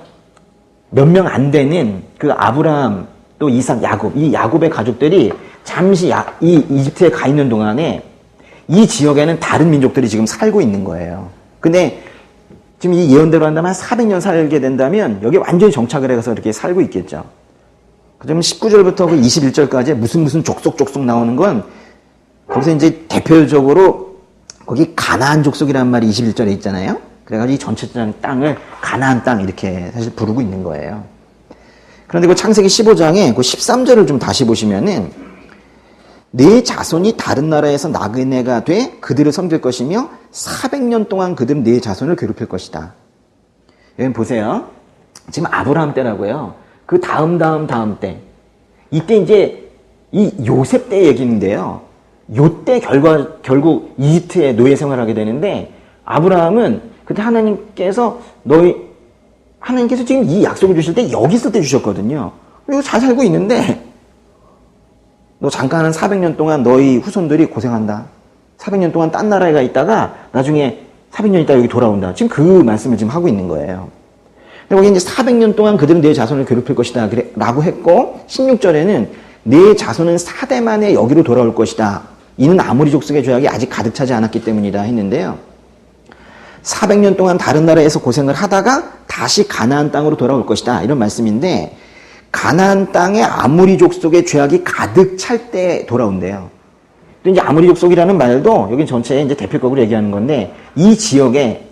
몇 명 안 되는 그 아브라함 또 이삭, 야곱, 이 야곱의 가족들이 잠시 이 이집트에 가 있는 동안에 이 지역에는 다른 민족들이 지금 살고 있는 거예요. 근데 지금 이 예언대로 한다면 한 400년 살게 된다면 여기 완전히 정착을 해서 이렇게 살고 있겠죠. 그러면 19절부터 그 21절까지 무슨 족속 나오는 건 거기서 이제 대표적으로 거기 가나안 족속이라는 말이 21절에 있잖아요. 그래가지고 이 전체적인 땅을 가나안 땅 이렇게 사실 부르고 있는 거예요. 그런데 그 창세기 15장에 그 13절을 좀 다시 보시면은 네 자손이 다른 나라에서 나그네가 돼 그들을 섬길 것이며 400년 동안 그들은 네 자손을 괴롭힐 것이다. 여기 보세요. 지금 아브라함 때라고요. 그 다음 때. 이때 이제 이 요셉 때 얘기인데요. 요때 결국 이집트에 노예 생활하게 되는데, 아브라함은 그때 하나님께서 지금 이 약속을 주실 때 여기 있을 때 주셨거든요. 이거 잘 살고 있는데, 너 잠깐 한 400년 동안 너희 후손들이 고생한다. 400년 동안 딴 나라에 가 있다가 나중에 400년 있다 여기 돌아온다. 지금 그 말씀을 지금 하고 있는 거예요. 근데 거기 이제 400년 동안 그들은 내 자손을 괴롭힐 것이다. 라고 했고, 16절에는 내 자손은 4대 만에 여기로 돌아올 것이다. 이는 아모리 족속의 죄악이 아직 가득 차지 않았기 때문이다 했는데요. 400년 동안 다른 나라에서 고생을 하다가 다시 가나안 땅으로 돌아올 것이다. 이런 말씀인데, 가나안 땅에 아모리 족속의 죄악이 가득 찰 때 돌아온대요. 또 이제 아모리 족속이라는 말도 여기 전체에 이제 대표격으로 얘기하는 건데, 이 지역에,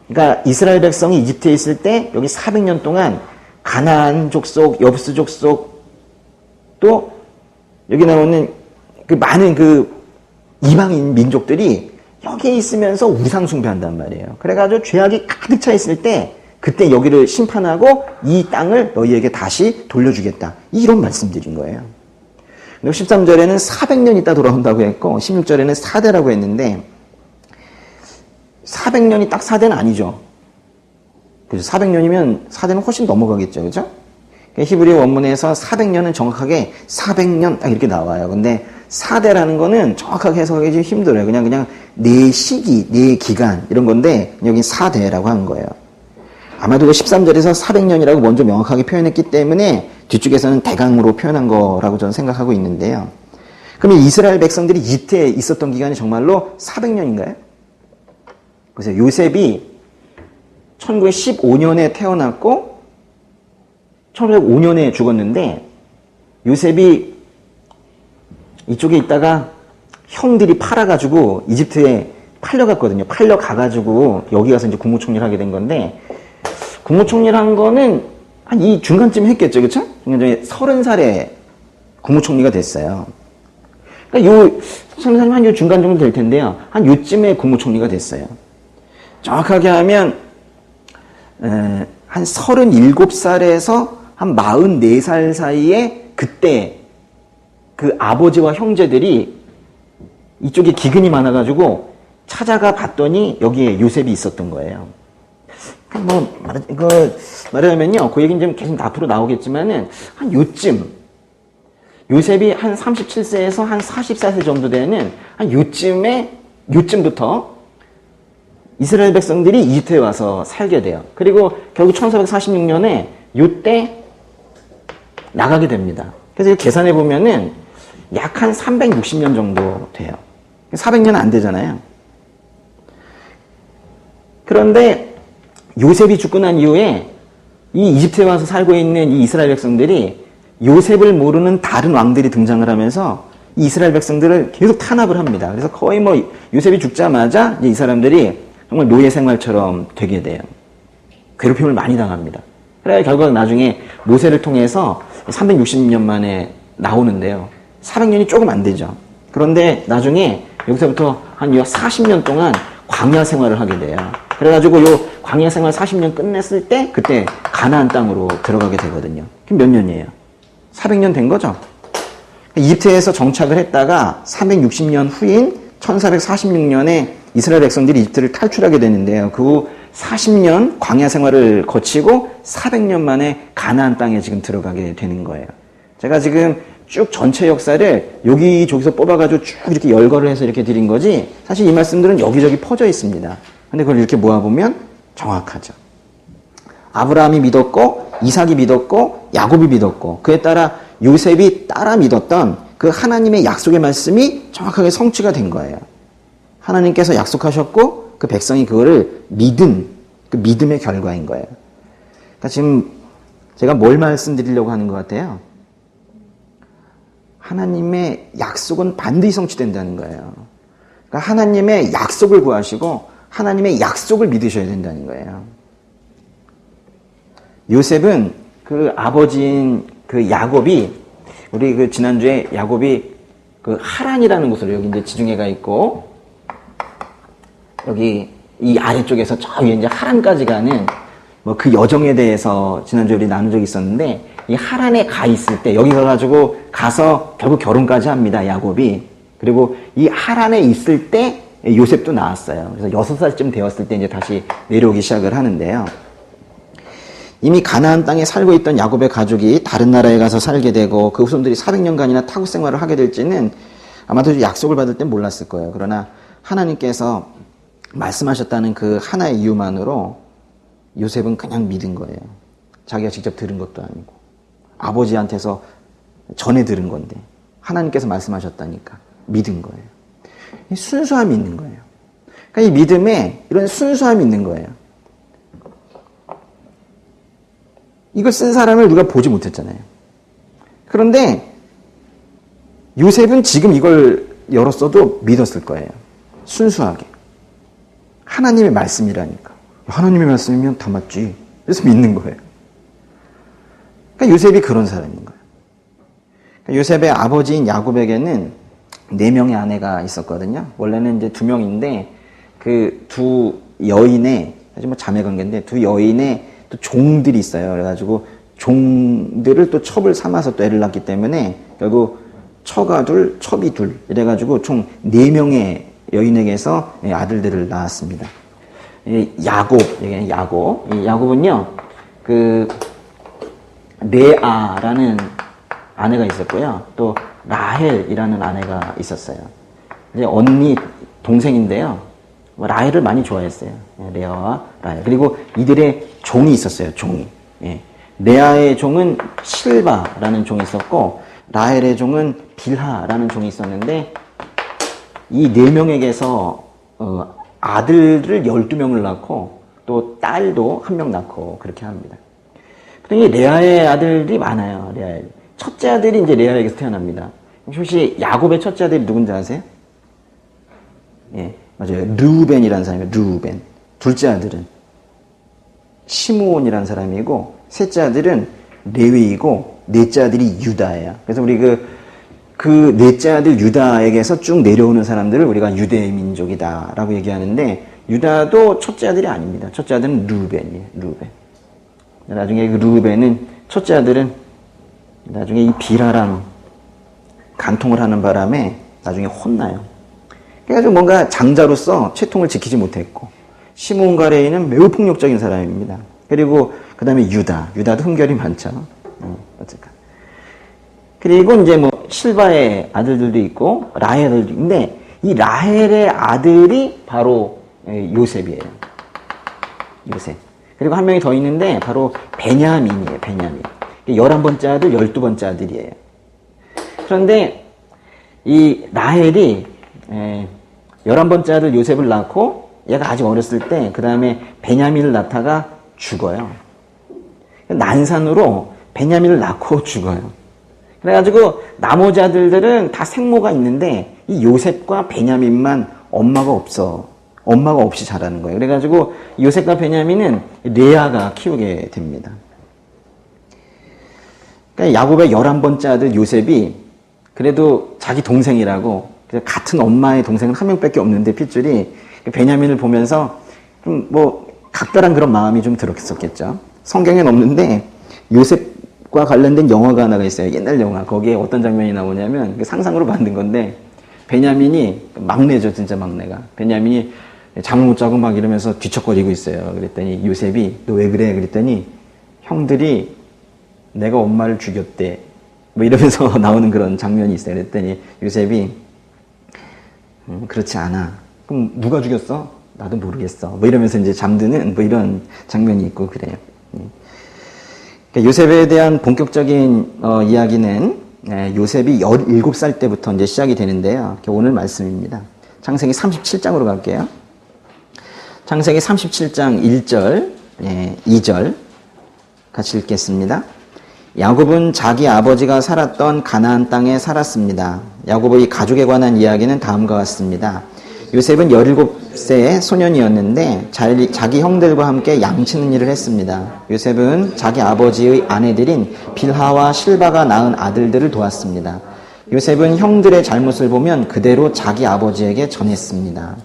그러니까 이스라엘 백성이 이집트에 있을 때 여기 400년 동안 가나안 족속, 여부스 족속, 또 여기 나오는 그 많은 그 이방인 민족들이 여기에 있으면서 우상 숭배한단 말이에요. 그래가지고 죄악이 가득 차 있을 때 그때 여기를 심판하고 이 땅을 너희에게 다시 돌려주겠다. 이런 말씀드린 거예요. 그리고 13절에는 400년 있다 돌아온다고 했고 16절에는 4대라고 했는데 400년이 딱 4대는 아니죠. 그래서 400년이면 4대는 훨씬 넘어가겠죠. 그죠? 히브리 원문에서 400년은 정확하게 400년 딱 이렇게 나와요. 근데 4대라는 거는 정확하게 해석하기 좀 힘들어요. 그냥 내 시기, 내 기간 이런 건데 여기 4대라고 하는 거예요. 아마도 13절에서 400년이라고 먼저 명확하게 표현했기 때문에 뒤쪽에서는 대강으로 표현한 거라고 저는 생각하고 있는데요. 그러면 이스라엘 백성들이 이집트에 있었던 기간이 정말로 400년인가요? 그래서 요셉이 1915년에 태어났고 1905년에 죽었는데 요셉이 이쪽에 있다가 형들이 팔아가지고 이집트에 팔려갔거든요. 팔려가가지고 여기 가서 이제 국무총리를 하게 된 건데 국무총리를 한 거는 한 이 중간쯤 했겠죠. 그쵸? 30살에 국무총리가 됐어요. 그러니까 한 요 중간 정도 될 텐데요. 한 요쯤에 국무총리가 됐어요. 정확하게 하면 한 37살에서 한 44살 사이에 그때 그 아버지와 형제들이 이쪽에 기근이 많아가지고 찾아가 봤더니 여기에 요셉이 있었던 거예요. 말하자면요, 그 얘기는 좀 계속 앞으로 나오겠지만은 한 요쯤 요셉이 한 37세에서 한 44세 정도 되는 한 요쯤부터 이스라엘 백성들이 이집트에 와서 살게 돼요. 그리고 결국 1446년에 요때 나가게 됩니다. 그래서 계산해 보면은 약 한 360년 정도 돼요. 400년 안 되잖아요. 그런데 요셉이 죽고 난 이후에 이 이집트에 와서 살고 있는 이 이스라엘 백성들이 요셉을 모르는 다른 왕들이 등장을 하면서 이 이스라엘 백성들을 계속 탄압을 합니다. 그래서 거의 요셉이 죽자마자 이 사람들이 정말 노예 생활처럼 되게 돼요. 괴롭힘을 많이 당합니다. 그래야 결국 나중에 모세를 통해서 360년 만에 나오는데요. 400년이 조금 안 되죠. 그런데 나중에 여기서부터 한 40년 동안 광야 생활을 하게 돼요. 그래가지고 요 광야 생활 40년 끝냈을 때 그때 가나안 땅으로 들어가게 되거든요. 그럼 몇 년이에요? 400년 된 거죠. 이집트에서 정착을 했다가 360년 후인 1446년에 이스라엘 백성들이 이집트를 탈출하게 되는데요. 그 후 40년 광야 생활을 거치고 400년 만에 가나안 땅에 지금 들어가게 되는 거예요. 제가 지금 쭉 전체 역사를 여기저기서 뽑아가지고 쭉 이렇게 열거를 해서 이렇게 드린 거지, 사실 이 말씀들은 여기저기 퍼져 있습니다. 근데 그걸 이렇게 모아보면 정확하죠. 아브라함이 믿었고, 이삭이 믿었고, 야곱이 믿었고, 그에 따라 요셉이 따라 믿었던 그 하나님의 약속의 말씀이 정확하게 성취가 된 거예요. 하나님께서 약속하셨고, 그 백성이 그거를 믿은, 그 믿음의 결과인 거예요. 그러니까 지금 제가 뭘 말씀드리려고 하는 것 같아요? 하나님의 약속은 반드시 성취된다는 거예요. 그러니까 하나님의 약속을 구하시고 하나님의 약속을 믿으셔야 된다는 거예요. 요셉은 그 아버지인 그 야곱이, 우리 그 지난주에 야곱이 그 하란이라는 곳으로 여기 이제 지중해가 있고 여기 이 아래쪽에서 저 위에 이제 하란까지 가는 뭐 그 여정에 대해서 지난주에 우리 나눈 적이 있었는데, 이 하란에 가 있을 때, 여기 가가지고 가서 결국 결혼까지 합니다, 야곱이. 그리고 이 하란에 있을 때 요셉도 나왔어요. 그래서 6살쯤 되었을 때 이제 다시 내려오기 시작을 하는데요. 이미 가나안 땅에 살고 있던 야곱의 가족이 다른 나라에 가서 살게 되고 그 후손들이 400년간이나 타국 생활을 하게 될지는 아마도 약속을 받을 땐 몰랐을 거예요. 그러나 하나님께서 말씀하셨다는 그 하나의 이유만으로 요셉은 그냥 믿은 거예요. 자기가 직접 들은 것도 아니고 아버지한테서 전해 들은 건데 하나님께서 말씀하셨다니까 믿은 거예요. 순수함이 있는 거예요. 그러니까 이 믿음에 이런 순수함이 있는 거예요. 이걸 쓴 사람을 누가 보지 못했잖아요. 그런데 요셉은 지금 이걸 열었어도 믿었을 거예요. 순수하게. 하나님의 말씀이라니까. 하나님의 말씀이면 다 맞지. 그래서 믿는 거예요. 그러니까 요셉이 그런 사람인 거예요. 그러니까 요셉의 아버지인 야곱에게는 4명의 아내가 있었거든요. 원래는 이제 2명인데 그 두 여인의, 사실 뭐 자매 관계인데 두 여인의 또 종들이 있어요. 그래가지고 종들을 또 첩을 삼아서 또 애를 낳기 때문에 결국 처가 둘, 첩이 둘 이래가지고 총 4명의 여인에게서 아들들을 낳았습니다. 야곱, 이 야곱은요, 그 레아라는 아내가 있었고요. 또 라헬이라는 아내가 있었어요. 이제 언니, 동생인데요. 라헬을 많이 좋아했어요. 레아와 라헬. 그리고 이들의 종이 있었어요. 종이. 레아의 종은 실바라는 종이 있었고 라헬의 종은 빌하라는 종이 있었는데 이 4명에게서 아들을 12명을 낳고 또 딸도 1명 낳고 그렇게 합니다. 그러니 레아의 아들이 많아요. 레아의 첫째 아들이 이제 레아에게서 태어납니다. 혹시 야곱의 첫째 아들이 누군지 아세요? 예, 맞아요. 르우벤이라는 사람이에요. 르우벤. 둘째 아들은 시므온이라는 사람이고 셋째 아들은 레위이고 넷째 아들이 유다예요. 그래서 우리 그 넷째 아들 유다에게서 쭉 내려오는 사람들을 우리가 유대 민족이다라고 얘기하는데 유다도 첫째 아들이 아닙니다. 첫째 아들은 르우벤이에요. 르우벤. 나중에 그 르우벤은 첫째 아들은 나중에 이 빌하랑 간통을 하는 바람에 나중에 혼나요. 그래가지고 뭔가 장자로서 채통을 지키지 못했고 시므온과 레위는 매우 폭력적인 사람입니다. 그리고 그 다음에 유다도 흠결이 많죠. 어쨌든. 그리고 이제 뭐 실바의 아들들도 있고 라헬의 아들도 있는데 이 라헬의 아들이 바로 요셉이에요. 요셉. 그리고 한 명이 더 있는데 바로 베냐민이에요. 베냐민. 11번째 아들, 12번째 아들이에요. 그런데 이 라헬이 11번째 아들 요셉을 낳고 얘가 아직 어렸을 때 그 다음에 베냐민을 낳다가 죽어요. 난산으로 베냐민을 낳고 죽어요. 그래가지고 나머지 아들들은 다 생모가 있는데 이 요셉과 베냐민만 엄마가 없이 자라는 거예요. 그래가지고 요셉과 베냐민은 레아가 키우게 됩니다. 그러니까 야곱의 11번째 아들 요셉이 그래도 자기 동생이라고 같은 엄마의 동생은 한 명밖에 없는데 핏줄이 베냐민을 보면서 좀 뭐 각별한 그런 마음이 좀 들었겠죠. 성경에는 없는데 요셉과 관련된 영화가 하나가 있어요. 옛날 영화. 거기에 어떤 장면이 나오냐면 상상으로 만든 건데 베냐민이 막내죠. 진짜 막내가. 베냐민이 잠을 못 자고 막 이러면서 뒤척거리고 있어요. 그랬더니 요셉이 너 왜 그래? 그랬더니 형들이 내가 엄마를 죽였대. 뭐 이러면서 나오는 그런 장면이 있어요. 그랬더니 요셉이 그렇지 않아. 그럼 누가 죽였어? 나도 모르겠어. 뭐 이러면서 이제 잠드는 뭐 이런 장면이 있고 그래요. 그러니까 요셉에 대한 본격적인 이야기는 요셉이 17살 때부터 이제 시작이 되는데요. 오늘 말씀입니다. 창세기 37장으로 갈게요. 창세기 37장 1절, 2절 같이 읽겠습니다. 야곱은 자기 아버지가 살았던 가나안 땅에 살았습니다. 야곱의 가족에 관한 이야기는 다음과 같습니다. 요셉은 17세의 소년이었는데 자기 형들과 함께 양치는 일을 했습니다. 요셉은 자기 아버지의 아내들인 빌하와 실바가 낳은 아들들을 도왔습니다. 요셉은 형들의 잘못을 보면 그대로 자기 아버지에게 전했습니다.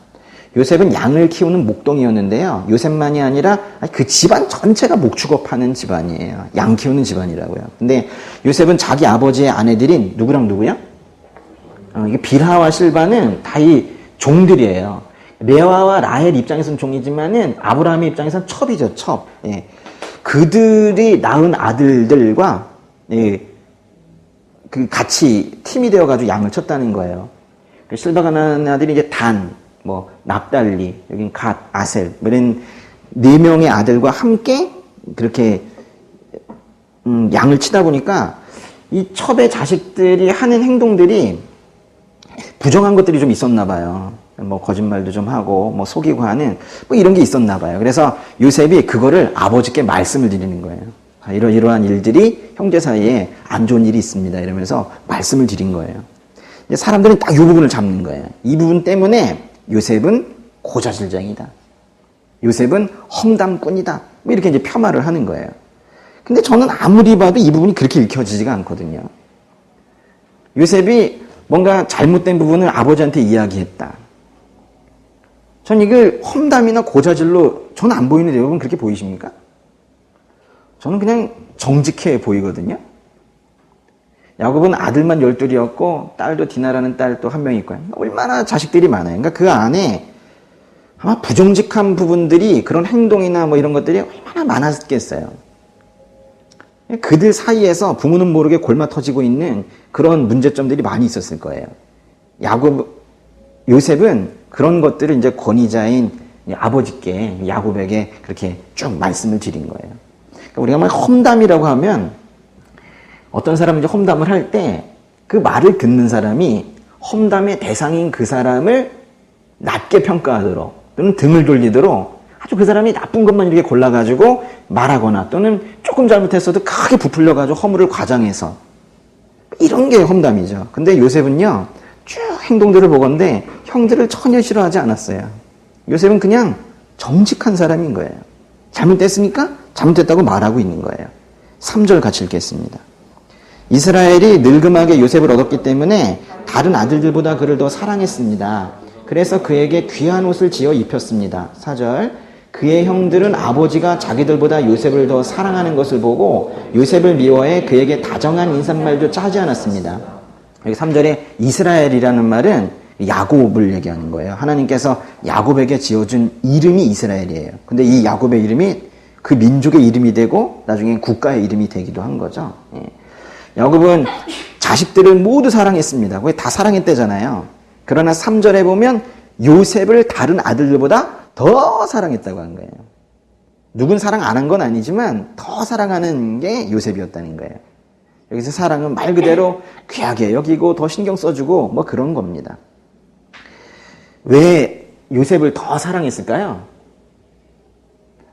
요셉은 양을 키우는 목동이었는데요. 요셉만이 아니라 그 집안 전체가 목축업하는 집안이에요. 양 키우는 집안이라고요. 근데 요셉은 자기 아버지의 아내들인 누구랑 누구야? 이게 빌하와 실바는 다 이 종들이에요. 레아와 라헬 입장에서는 종이지만은 아브라함의 입장에서는 첩이죠, 첩. 예. 그들이 낳은 아들들과 예, 그 같이 팀이 되어가지고 양을 쳤다는 거예요. 실바가 낳은 아들이 이제 단, 뭐 납달리, 여긴 갓, 아셀, 뭐 이런 4명의 아들과 함께 그렇게 양을 치다 보니까 이 첩의 자식들이 하는 행동들이 부정한 것들이 좀 있었나 봐요. 뭐 거짓말도 좀 하고 뭐 속이고 하는 뭐 이런 게 있었나 봐요. 그래서 요셉이 그거를 아버지께 말씀을 드리는 거예요. 이러이러한 일들이 형제 사이에 안 좋은 일이 있습니다. 이러면서 말씀을 드린 거예요. 이제 사람들은 딱 이 부분을 잡는 거예요. 이 부분 때문에 요셉은 고자질쟁이다. 요셉은 험담꾼이다. 뭐 이렇게 이제 폄하를 하는 거예요. 근데 저는 아무리 봐도 이 부분이 그렇게 읽혀지지가 않거든요. 요셉이 뭔가 잘못된 부분을 아버지한테 이야기했다. 전 이걸 험담이나 고자질로 저는 안 보이는데 여러분 그렇게 보이십니까? 저는 그냥 정직해 보이거든요. 야곱은 아들만 12이었고 딸도 디나라는 딸 또 한 명 있고요. 얼마나 자식들이 많아요. 그러니까 그 안에 아마 부정직한 부분들이 그런 행동이나 뭐 이런 것들이 얼마나 많았겠어요. 그들 사이에서 부모는 모르게 골마 터지고 있는 그런 문제점들이 많이 있었을 거예요. 요셉은 그런 것들을 이제 권위자인 아버지께, 야곱에게 그렇게 쭉 말씀을 드린 거예요. 그러니까 우리가 막 험담이라고 하면 어떤 사람이 이제 험담을 할 때 그 말을 듣는 사람이 험담의 대상인 그 사람을 낮게 평가하도록 또는 등을 돌리도록 아주 그 사람이 나쁜 것만 이렇게 골라가지고 말하거나 또는 조금 잘못했어도 크게 부풀려가지고 허물을 과장해서 이런 게 험담이죠. 근데 요셉은요, 쭉 행동들을 보건대 형들을 전혀 싫어하지 않았어요. 요셉은 그냥 정직한 사람인 거예요. 잘못됐습니까? 잘못됐다고 말하고 있는 거예요. 3절 같이 읽겠습니다. 이스라엘이 늙음하게 요셉을 얻었기 때문에 다른 아들들보다 그를 더 사랑했습니다. 그래서 그에게 귀한 옷을 지어 입혔습니다. 4절. 그의 형들은 아버지가 자기들보다 요셉을 더 사랑하는 것을 보고 요셉을 미워해 그에게 다정한 인사말도 짜지 않았습니다. 여기 3절에 이스라엘이라는 말은 야곱을 얘기하는 거예요. 하나님께서 야곱에게 지어준 이름이 이스라엘이에요. 근데 이 야곱의 이름이 그 민족의 이름이 되고 나중에 국가의 이름이 되기도 한 거죠. 예. 야곱은 자식들을 모두 사랑했습니다. 거의 다 사랑했대잖아요. 그러나 3절에 보면 요셉을 다른 아들들보다 더 사랑했다고 한 거예요. 누군 사랑 안 한 건 아니지만 더 사랑하는 게 요셉이었다는 거예요. 여기서 사랑은 말 그대로 귀하게 여기고 더 신경 써주고 뭐 그런 겁니다. 왜 요셉을 더 사랑했을까요?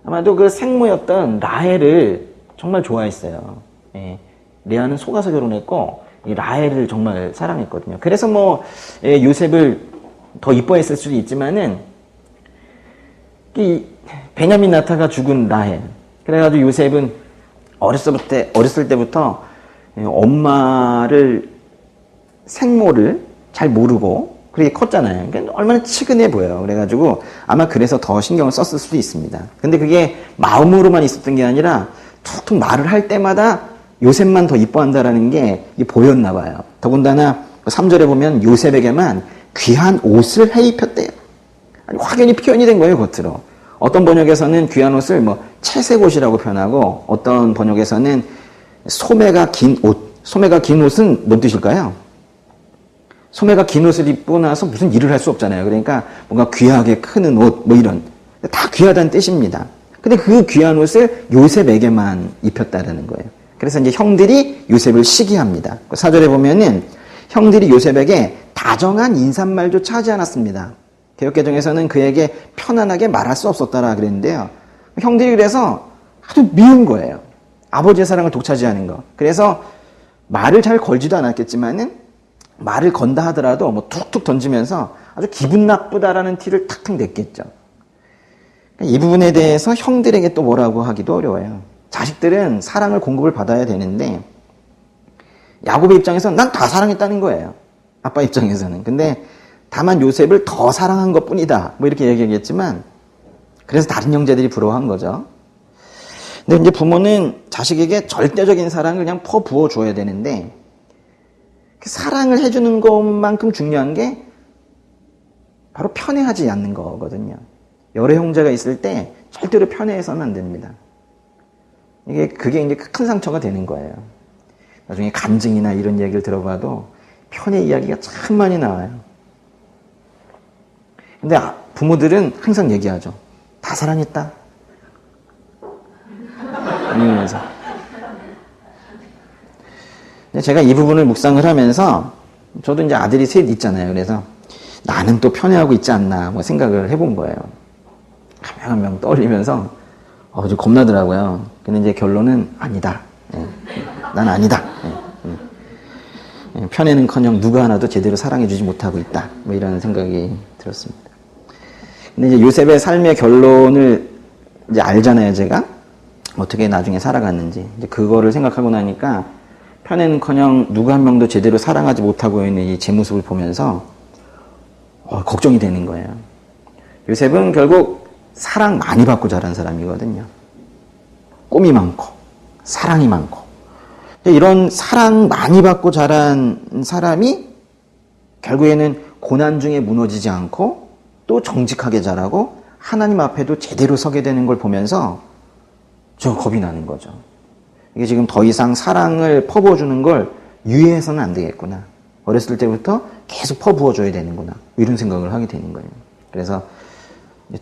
아마도 그 생모였던 라헬을 정말 좋아했어요. 예. 레아는 속아서 결혼했고 이 라헬을 정말 사랑했거든요. 그래서 뭐 요셉을 더 이뻐했을 수도 있지만은 이 베냐민 나타가 죽은 라헬. 그래가지고 요셉은 어렸을 때부터 엄마를 생모를 잘 모르고 그렇게 컸잖아요. 그러니까 얼마나 치근해 보여요. 그래가지고 아마 그래서 더 신경을 썼을 수도 있습니다. 근데 그게 마음으로만 있었던 게 아니라 툭툭 말을 할 때마다 요셉만 더 이뻐한다라는 게 보였나 봐요. 더군다나 3절에 보면 요셉에게만 귀한 옷을 해 입혔대요. 아니, 확연히 표현이 된 거예요, 겉으로. 어떤 번역에서는 귀한 옷을 뭐 채색 옷이라고 표현하고 어떤 번역에서는 소매가 긴 옷. 소매가 긴 옷은 뭔 뜻일까요? 소매가 긴 옷을 입고 나서 무슨 일을 할 수 없잖아요. 그러니까 뭔가 귀하게 크는 옷, 뭐 이런. 다 귀하다는 뜻입니다. 근데 그 귀한 옷을 요셉에게만 입혔다라는 거예요. 그래서 이제 형들이 요셉을 시기합니다. 4절에 보면은 형들이 요셉에게 다정한 인사말조차 하지 않았습니다. 개역개정에서는 그에게 편안하게 말할 수 없었다라 그랬는데요. 형들이 그래서 아주 미운 거예요. 아버지의 사랑을 독차지하는 거. 그래서 말을 잘 걸지도 않았겠지만은 말을 건다 하더라도 뭐 툭툭 던지면서 아주 기분 나쁘다라는 티를 탁탁 냈겠죠. 이 부분에 대해서 형들에게 또 뭐라고 하기도 어려워요. 자식들은 사랑을 공급을 받아야 되는데 야곱의 입장에서는 난 다 사랑했다는 거예요. 아빠 입장에서는. 근데 다만 요셉을 더 사랑한 것뿐이다. 뭐 이렇게 얘기하겠지만 그래서 다른 형제들이 부러워한 거죠. 근데 이제 부모는 자식에게 절대적인 사랑을 그냥 퍼부어 줘야 되는데 사랑을 해주는 것만큼 중요한 게 바로 편애하지 않는 거거든요. 여러 형제가 있을 때 절대로 편애해서는 안 됩니다. 그게 이제 큰 상처가 되는 거예요. 나중에 간증이나 이런 이야기를 들어봐도 편애 이야기가 참 많이 나와요. 근데 부모들은 항상 얘기하죠. 다 사랑했다. 이러면서. 제가 이 부분을 묵상을 하면서 저도 이제 아들이 셋 있잖아요. 그래서 나는 또 편애하고 있지 않나 뭐 생각을 해본 거예요. 한 명 한 명 떠올리면서 좀 겁나더라고요. 근데 이제 결론은 아니다. 난 아니다. 편애는커녕 누구 하나도 제대로 사랑해주지 못하고 있다. 뭐 이런 생각이 들었습니다. 근데 이제 요셉의 삶의 결론을 이제 알잖아요, 제가. 어떻게 나중에 살아갔는지. 이제 그거를 생각하고 나니까 편애는커녕 누구 한 명도 제대로 사랑하지 못하고 있는 이 제 모습을 보면서 걱정이 되는 거예요. 요셉은 결국 사랑 많이 받고 자란 사람이거든요. 꿈이 많고 사랑이 많고 이런 사랑 많이 받고 자란 사람이 결국에는 고난 중에 무너지지 않고 또 정직하게 자라고 하나님 앞에도 제대로 서게 되는 걸 보면서 저 겁이 나는 거죠. 이게 지금 더 이상 사랑을 퍼부어주는 걸 유예해서는 안 되겠구나. 어렸을 때부터 계속 퍼부어줘야 되는구나. 이런 생각을 하게 되는 거예요. 그래서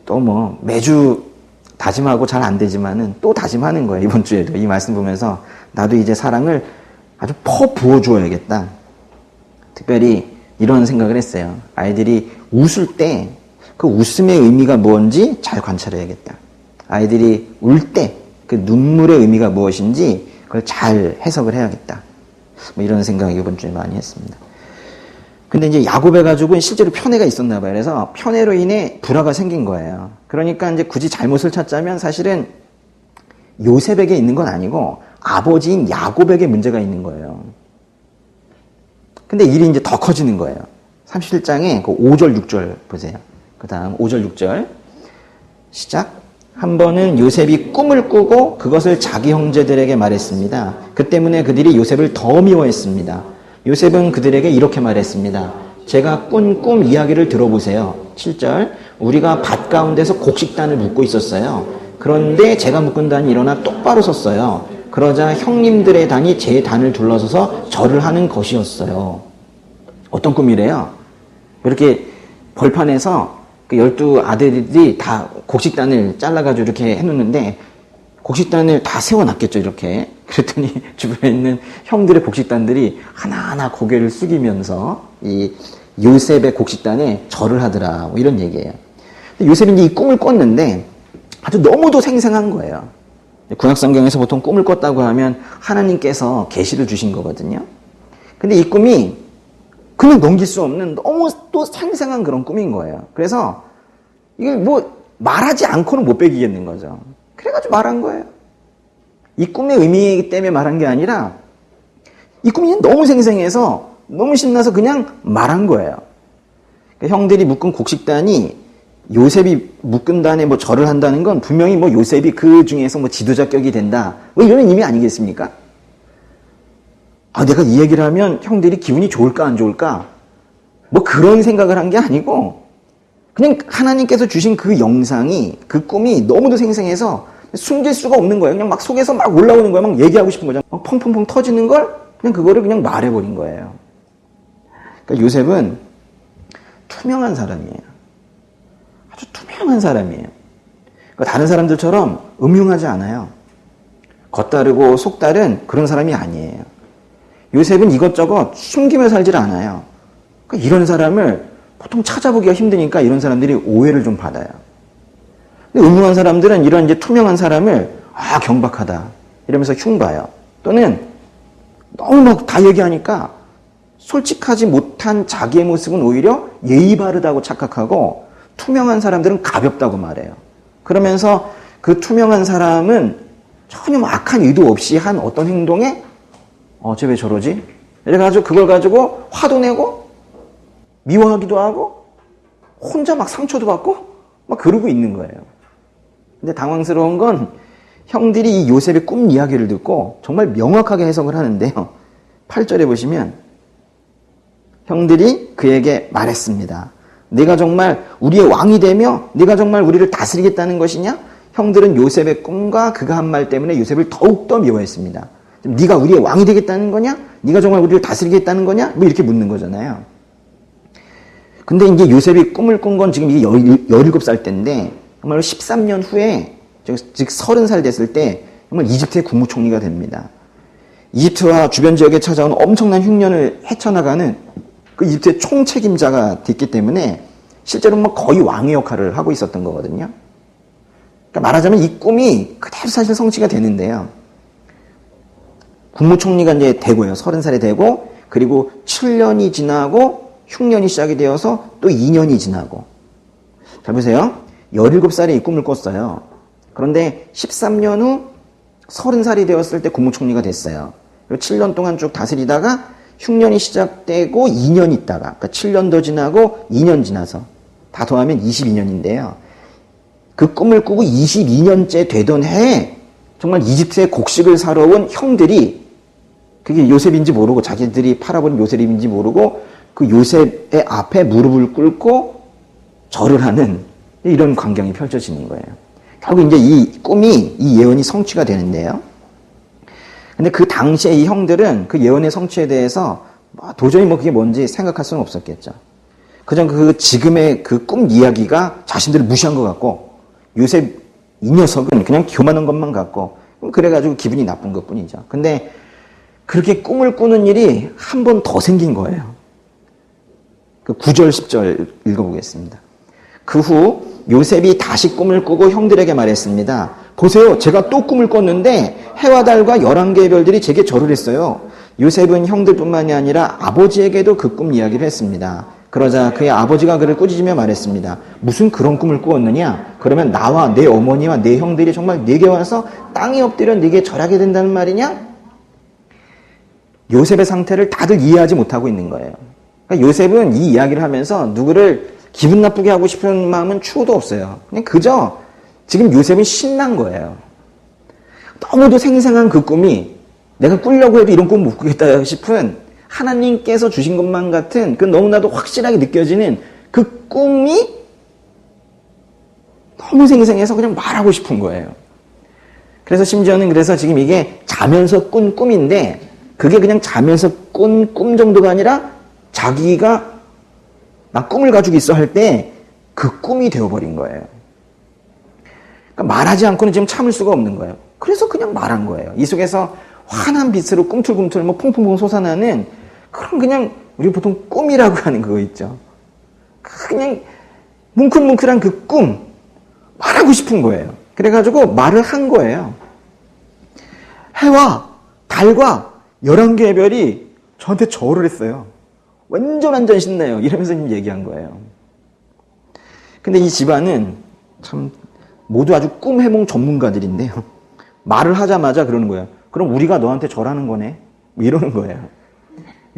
또 뭐 매주 다짐하고 잘 안 되지만은 또 다짐하는 거예요. 이번 주에도 이 말씀 보면서 나도 이제 사랑을 아주 퍼부어줘야겠다. 특별히 이런 생각을 했어요. 아이들이 웃을 때 그 웃음의 의미가 뭔지 잘 관찰해야겠다. 아이들이 울 때 그 눈물의 의미가 무엇인지 그걸 잘 해석을 해야겠다. 뭐 이런 생각 이번 주에 많이 했습니다. 근데 이제 야곱에 가지고 실제로 편애가 있었나 봐요. 그래서 편애로 인해 불화가 생긴 거예요. 그러니까 이제 굳이 잘못을 찾자면 사실은 요셉에게 있는 건 아니고 아버지인 야곱에게 문제가 있는 거예요. 근데 일이 이제 더 커지는 거예요. 37장에 그 5절, 6절 보세요. 그 다음 5절, 6절 시작. 한 번은 요셉이 꿈을 꾸고 그것을 자기 형제들에게 말했습니다. 그 때문에 그들이 요셉을 더 미워했습니다. 요셉은 그들에게 이렇게 말했습니다. 제가 꾼 꿈 이야기를 들어보세요. 7절. 우리가 밭 가운데서 곡식단을 묶고 있었어요. 그런데 제가 묶은 단이 일어나 똑바로 섰어요. 그러자 형님들의 단이 제 단을 둘러서서 절을 하는 것이었어요. 어떤 꿈이래요? 이렇게 벌판에서 그 12아들들이 다 곡식단을 잘라가지고 이렇게 해놓는데 곡식단을 다 세워놨겠죠, 이렇게. 그랬더니 주변에 있는 형들의 곡식단들이 하나하나 고개를 숙이면서 이 요셉의 곡식단에 절을 하더라. 뭐 이런 얘기예요. 요셉이 이제 이 꿈을 꿨는데 아주 너무도 생생한 거예요. 구약성경에서 보통 꿈을 꿨다고 하면 하나님께서 계시를 주신 거거든요. 근데 이 꿈이 그냥 넘길 수 없는 너무 또 생생한 그런 꿈인 거예요. 그래서 이걸 뭐 말하지 않고는 못 베기겠는 거죠. 그래가지고 말한 거예요. 이 꿈의 의미 때문에 말한 게 아니라 이 꿈이 너무 생생해서 너무 신나서 그냥 말한 거예요. 그러니까 형들이 묶은 곡식단이 요셉이 묶은 단에 뭐 절을 한다는 건 분명히 뭐 요셉이 그 중에서 뭐 지도자격이 된다. 뭐 이런 의미 아니겠습니까? 내가 이 얘기를 하면 형들이 기분이 좋을까 안 좋을까? 뭐 그런 생각을 한 게 아니고 그냥 하나님께서 주신 그 영상이 그 꿈이 너무도 생생해서 숨길 수가 없는 거예요. 그냥 막 속에서 막 올라오는 거예요. 막 얘기하고 싶은 거죠. 막 펑펑펑 터지는 걸 그냥 그거를 그냥 말해버린 거예요. 그러니까 요셉은 투명한 사람이에요. 아주 투명한 사람이에요. 그러니까 다른 사람들처럼 음흉하지 않아요. 겉다르고 속다른 그런 사람이 아니에요. 요셉은 이것저것 숨기며 살질 않아요. 그러니까 이런 사람을 보통 찾아보기가 힘드니까 이런 사람들이 오해를 좀 받아요. 근데 음흉한 사람들은 이런 이제 투명한 사람을 경박하다 이러면서 흉봐요. 또는 너무 막 다 얘기하니까 솔직하지 못한 자기의 모습은 오히려 예의 바르다고 착각하고 투명한 사람들은 가볍다고 말해요. 그러면서 그 투명한 사람은 전혀 뭐 악한 의도 없이 한 어떤 행동에 쟤 왜 저러지? 이래가지고 그걸 가지고 화도 내고 미워하기도 하고 혼자 막 상처도 받고 막 그러고 있는 거예요. 근데 당황스러운 건 형들이 이 요셉의 꿈 이야기를 듣고 정말 명확하게 해석을 하는데요. 8절에 보시면 형들이 그에게 말했습니다. 네가 정말 우리의 왕이 되며 네가 정말 우리를 다스리겠다는 것이냐? 형들은 요셉의 꿈과 그가 한 말 때문에 요셉을 더욱더 미워했습니다. 네가 우리의 왕이 되겠다는 거냐? 네가 정말 우리를 다스리겠다는 거냐? 뭐 이렇게 묻는 거잖아요. 근데 이제 요셉이 꿈을 꾼 건 지금 이게 17살 때인데 정말로 13년 후에 즉 30살 됐을 때 정말 이집트의 국무총리가 됩니다. 이집트와 주변 지역에 찾아온 엄청난 흉년을 헤쳐나가는 그 이집트의 총책임자가 됐기 때문에 실제로 뭐 거의 왕의 역할을 하고 있었던 거거든요. 그러니까 말하자면 이 꿈이 그대로 사실 성취가 되는데요. 국무총리가 이제 되고요. 30살이 되고 그리고 7년이 지나고 흉년이 시작이 되어서 또 2년이 지나고. 잘 보세요. 17살에 이 꿈을 꿨어요. 그런데 13년 후 30살이 되었을 때 국무총리가 됐어요. 그리고 7년 동안 쭉 다스리다가 흉년이 시작되고 2년 있다가, 그러니까 7년 더 지나고 2년 지나서 다 더하면 22년인데요. 그 꿈을 꾸고 22년째 되던 해에 정말 이집트의 곡식을 사러 온 형들이 그게 요셉인지 모르고 자기들이 팔아버린 요셉인지 모르고 그 요셉의 앞에 무릎을 꿇고 절을 하는 이런 광경이 펼쳐지는 거예요. 결국 이제 이 꿈이, 이 예언이 성취가 되는데요. 근데 그 당시에 이 형들은 그 예언의 성취에 대해서 도저히 뭐 그게 뭔지 생각할 수는 없었겠죠. 그냥 그 지금의 그 꿈 이야기가 자신들을 무시한 것 같고 요셉 이 녀석은 그냥 교만한 것만 같고 그래가지고 기분이 나쁜 것 뿐이죠. 근데 그렇게 꿈을 꾸는 일이 한 번 더 생긴 거예요. 그 9절, 10절 읽어보겠습니다. 그 후 요셉이 다시 꿈을 꾸고 형들에게 말했습니다. 보세요, 제가 또 꿈을 꿨는데 해와 달과 11개의 별들이 제게 절을 했어요. 요셉은 형들뿐만이 아니라 아버지에게도 그 꿈 이야기를 했습니다. 그러자 그의 아버지가 그를 꾸짖으며 말했습니다. 무슨 그런 꿈을 꾸었느냐? 그러면 나와 내 어머니와 내 형들이 정말 네게 와서 땅에 엎드려 네게 절하게 된다는 말이냐? 요셉의 상태를 다들 이해하지 못하고 있는 거예요. 그러니까 요셉은 이 이야기를 하면서 누구를 기분 나쁘게 하고 싶은 마음은 추호도 없어요. 그냥 그저 지금 요셉은 신난 거예요. 너무도 생생한 그 꿈이 내가 꾸려고 해도 이런 꿈 못 꾸겠다 싶은 하나님께서 주신 것만 같은 그 너무나도 확실하게 느껴지는 그 꿈이 너무 생생해서 그냥 말하고 싶은 거예요. 그래서 심지어는 그래서 지금 이게 자면서 꾼 꿈인데 그게 그냥 자면서 꾼 꿈 정도가 아니라 자기가 나 꿈을 가지고 있어 할 때 그 꿈이 되어버린 거예요. 그러니까 말하지 않고는 지금 참을 수가 없는 거예요. 그래서 그냥 말한 거예요. 이 속에서 환한 빛으로 꿈틀꿈틀 뭐 퐁퐁퐁 솟아나는 그런 그냥 우리 보통 꿈이라고 하는 그거 있죠. 그냥 뭉클뭉클한 그 꿈 말하고 싶은 거예요. 그래가지고 말을 한 거예요. 해와 달과 11개의 별이 저한테 절을 했어요. 완전 신나요. 이러면서 얘기한 거예요. 근데 이 집안은 참 모두 아주 꿈 해몽 전문가들인데요. 말을 하자마자 그러는 거예요. 그럼 우리가 너한테 절하는 거네? 뭐 이러는 거예요.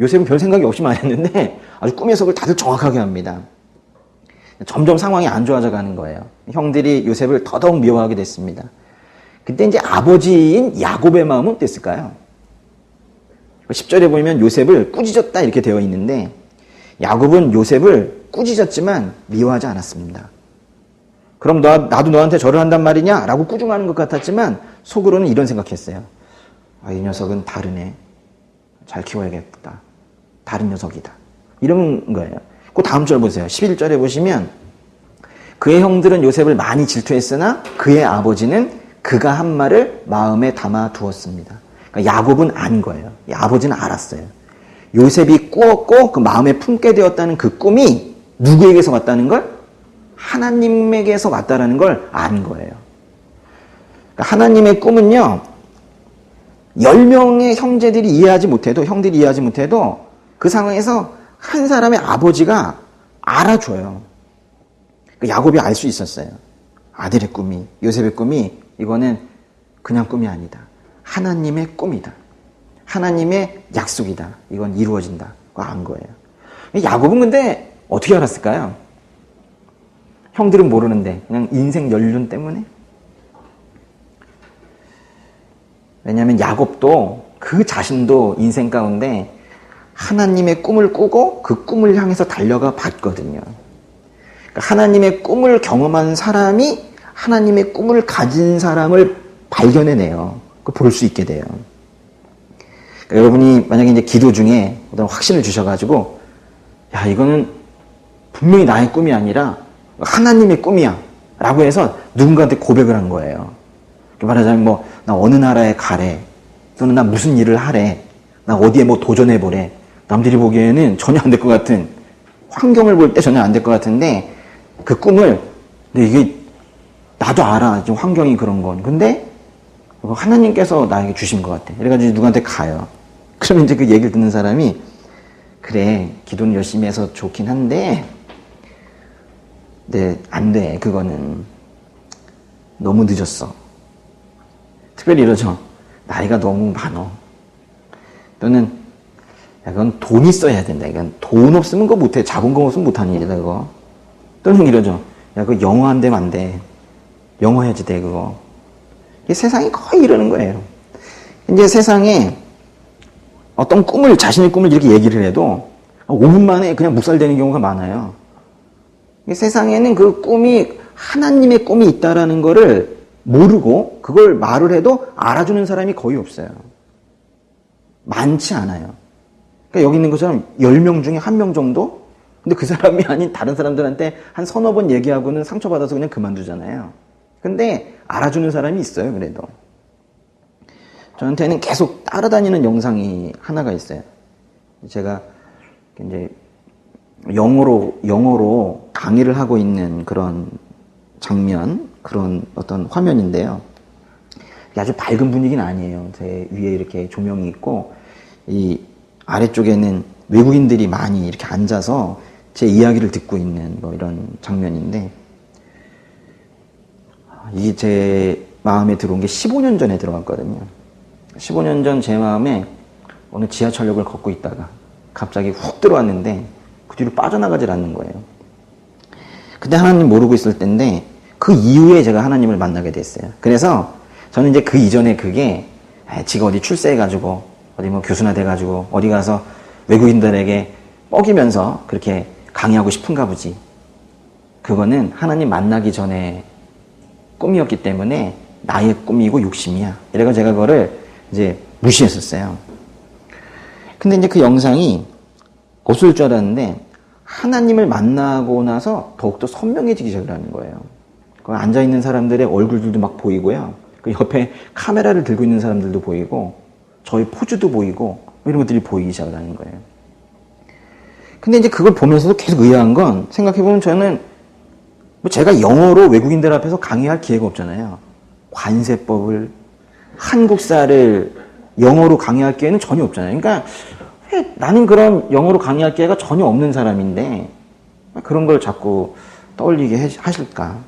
요셉은 별 생각이 없이 말했는데 아주 꿈 해석을 다들 정확하게 합니다. 점점 상황이 안 좋아져 가는 거예요. 형들이 요셉을 더더욱 미워하게 됐습니다. 그때 이제 아버지인 야곱의 마음은 어땠을까요? 10절에 보면 요셉을 꾸짖었다 이렇게 되어 있는데 야곱은 요셉을 꾸짖었지만 미워하지 않았습니다. 그럼 나도 너한테 절을 한단 말이냐? 라고 꾸중하는 것 같았지만 속으로는 이런 생각했어요. 이 녀석은 다르네. 잘 키워야겠다. 다른 녀석이다. 이런 거예요. 그 다음 절 보세요. 11절에 보시면 그의 형들은 요셉을 많이 질투했으나 그의 아버지는 그가 한 말을 마음에 담아 두었습니다. 그러니까 야곱은 안 거예요. 아버지는 알았어요. 요셉이 꾸었고 그 마음에 품게 되었다는 그 꿈이 누구에게서 왔다는 걸? 하나님에게서 왔다는 걸 안 거예요. 그러니까 하나님의 꿈은요. 10명의 형들이 이해하지 못해도 그 상황에서 한 사람의 아버지가 알아줘요. 그러니까 야곱이 알 수 있었어요. 아들의 꿈이, 요셉의 꿈이 이거는 그냥 꿈이 아니다. 하나님의 꿈이다. 하나님의 약속이다. 이건 이루어진다. 그거 안 거예요. 야곱은 근데 어떻게 알았을까요? 형들은 모르는데 그냥 인생 연륜 때문에. 왜냐하면 야곱도 그 자신도 인생 가운데 하나님의 꿈을 꾸고 그 꿈을 향해서 달려가 봤거든요. 그러니까 하나님의 꿈을 경험한 사람이 하나님의 꿈을 가진 사람을 발견해내요. 볼 수 있게 돼요. 그러니까 여러분이 만약에 이제 기도 중에 어떤 확신을 주셔가지고, 야, 이거는 분명히 나의 꿈이 아니라 하나님의 꿈이야 라고 해서 누군가한테 고백을 한 거예요. 말하자면 뭐, 나 어느 나라에 가래, 또는 나 무슨 일을 하래, 나 어디에 뭐 도전해보래. 남들이 보기에는 전혀 안 될 것 같은, 환경을 볼 때 전혀 안 될 것 같은데, 그 꿈을, 근데 이게 나도 알아, 지금 환경이 그런 건. 근데 하나님께서 나에게 주신 것 같아. 그래가지고 누구한테 가요. 그러면 이제 그 얘기를 듣는 사람이, 그래, 기도는 열심히 해서 좋긴 한데, 네, 안 돼, 그거는. 너무 늦었어. 특별히 이러죠. 나이가 너무 많어. 또는, 야, 그건 돈 있어야 된다. 이건 돈 없으면 그거 못해. 자본금 없으면 못하는 일이다, 그거. 또는 이러죠. 야, 그거 영어 안 되면 안 돼. 영어 해야지 돼, 그거. 이게 세상이 거의 이러는 거예요. 이제 세상에 어떤 꿈을, 자신의 꿈을 이렇게 얘기를 해도 5분 만에 그냥 묵살되는 경우가 많아요. 세상에는 그 꿈이 하나님의 꿈이 있다라는 거를 모르고 그걸 말을 해도 알아주는 사람이 거의 없어요. 많지 않아요. 그러니까 여기 있는 것처럼 10명 중에 1명 정도? 근데 그 사람이 아닌 다른 사람들한테 한 서너 번 얘기하고는 상처받아서 그냥 그만두잖아요. 근데 알아주는 사람이 있어요, 그래도. 저한테는 계속 따라다니는 영상이 하나가 있어요. 제가 이제 영어로 강의를 하고 있는 그런 장면, 그런 어떤 화면인데요. 아주 밝은 분위기는 아니에요. 제 위에 이렇게 조명이 있고, 이 아래쪽에는 외국인들이 많이 이렇게 앉아서 제 이야기를 듣고 있는 뭐 이런 장면인데, 이게 제 마음에 들어온 게 15년 전에 들어갔거든요. 15년 전 제 마음에 어느 지하철역을 걷고 있다가 갑자기 훅 들어왔는데 그 뒤로 빠져나가질 않는 거예요. 그때 하나님 모르고 있을 때인데 그 이후에 제가 하나님을 만나게 됐어요. 그래서 저는 이제 그 이전에 그게 지가 어디 출세해가지고 어디 뭐 교수나 돼가지고 어디 가서 외국인들에게 뻐기면서 그렇게 강의하고 싶은가 보지. 그거는 하나님 만나기 전에 꿈이었기 때문에 나의 꿈이고 욕심이야. 이래서 제가 그거를 이제 무시했었어요. 근데 이제 그 영상이 없을 줄 알았는데 하나님을 만나고 나서 더욱더 선명해지기 시작을 하는 거예요. 그 앉아있는 사람들의 얼굴들도 막 보이고요. 그 옆에 카메라를 들고 있는 사람들도 보이고 저의 포즈도 보이고 이런 것들이 보이기 시작을 하는 거예요. 근데 이제 그걸 보면서도 계속 의아한 건 생각해보면 저는 뭐 제가 영어로 외국인들 앞에서 강의할 기회가 없잖아요. 관세법을 한국사를 영어로 강의할 기회는 전혀 없잖아요. 그러니까 왜 나는 그런 영어로 강의할 기회가 전혀 없는 사람인데 그런 걸 자꾸 떠올리게 하실까.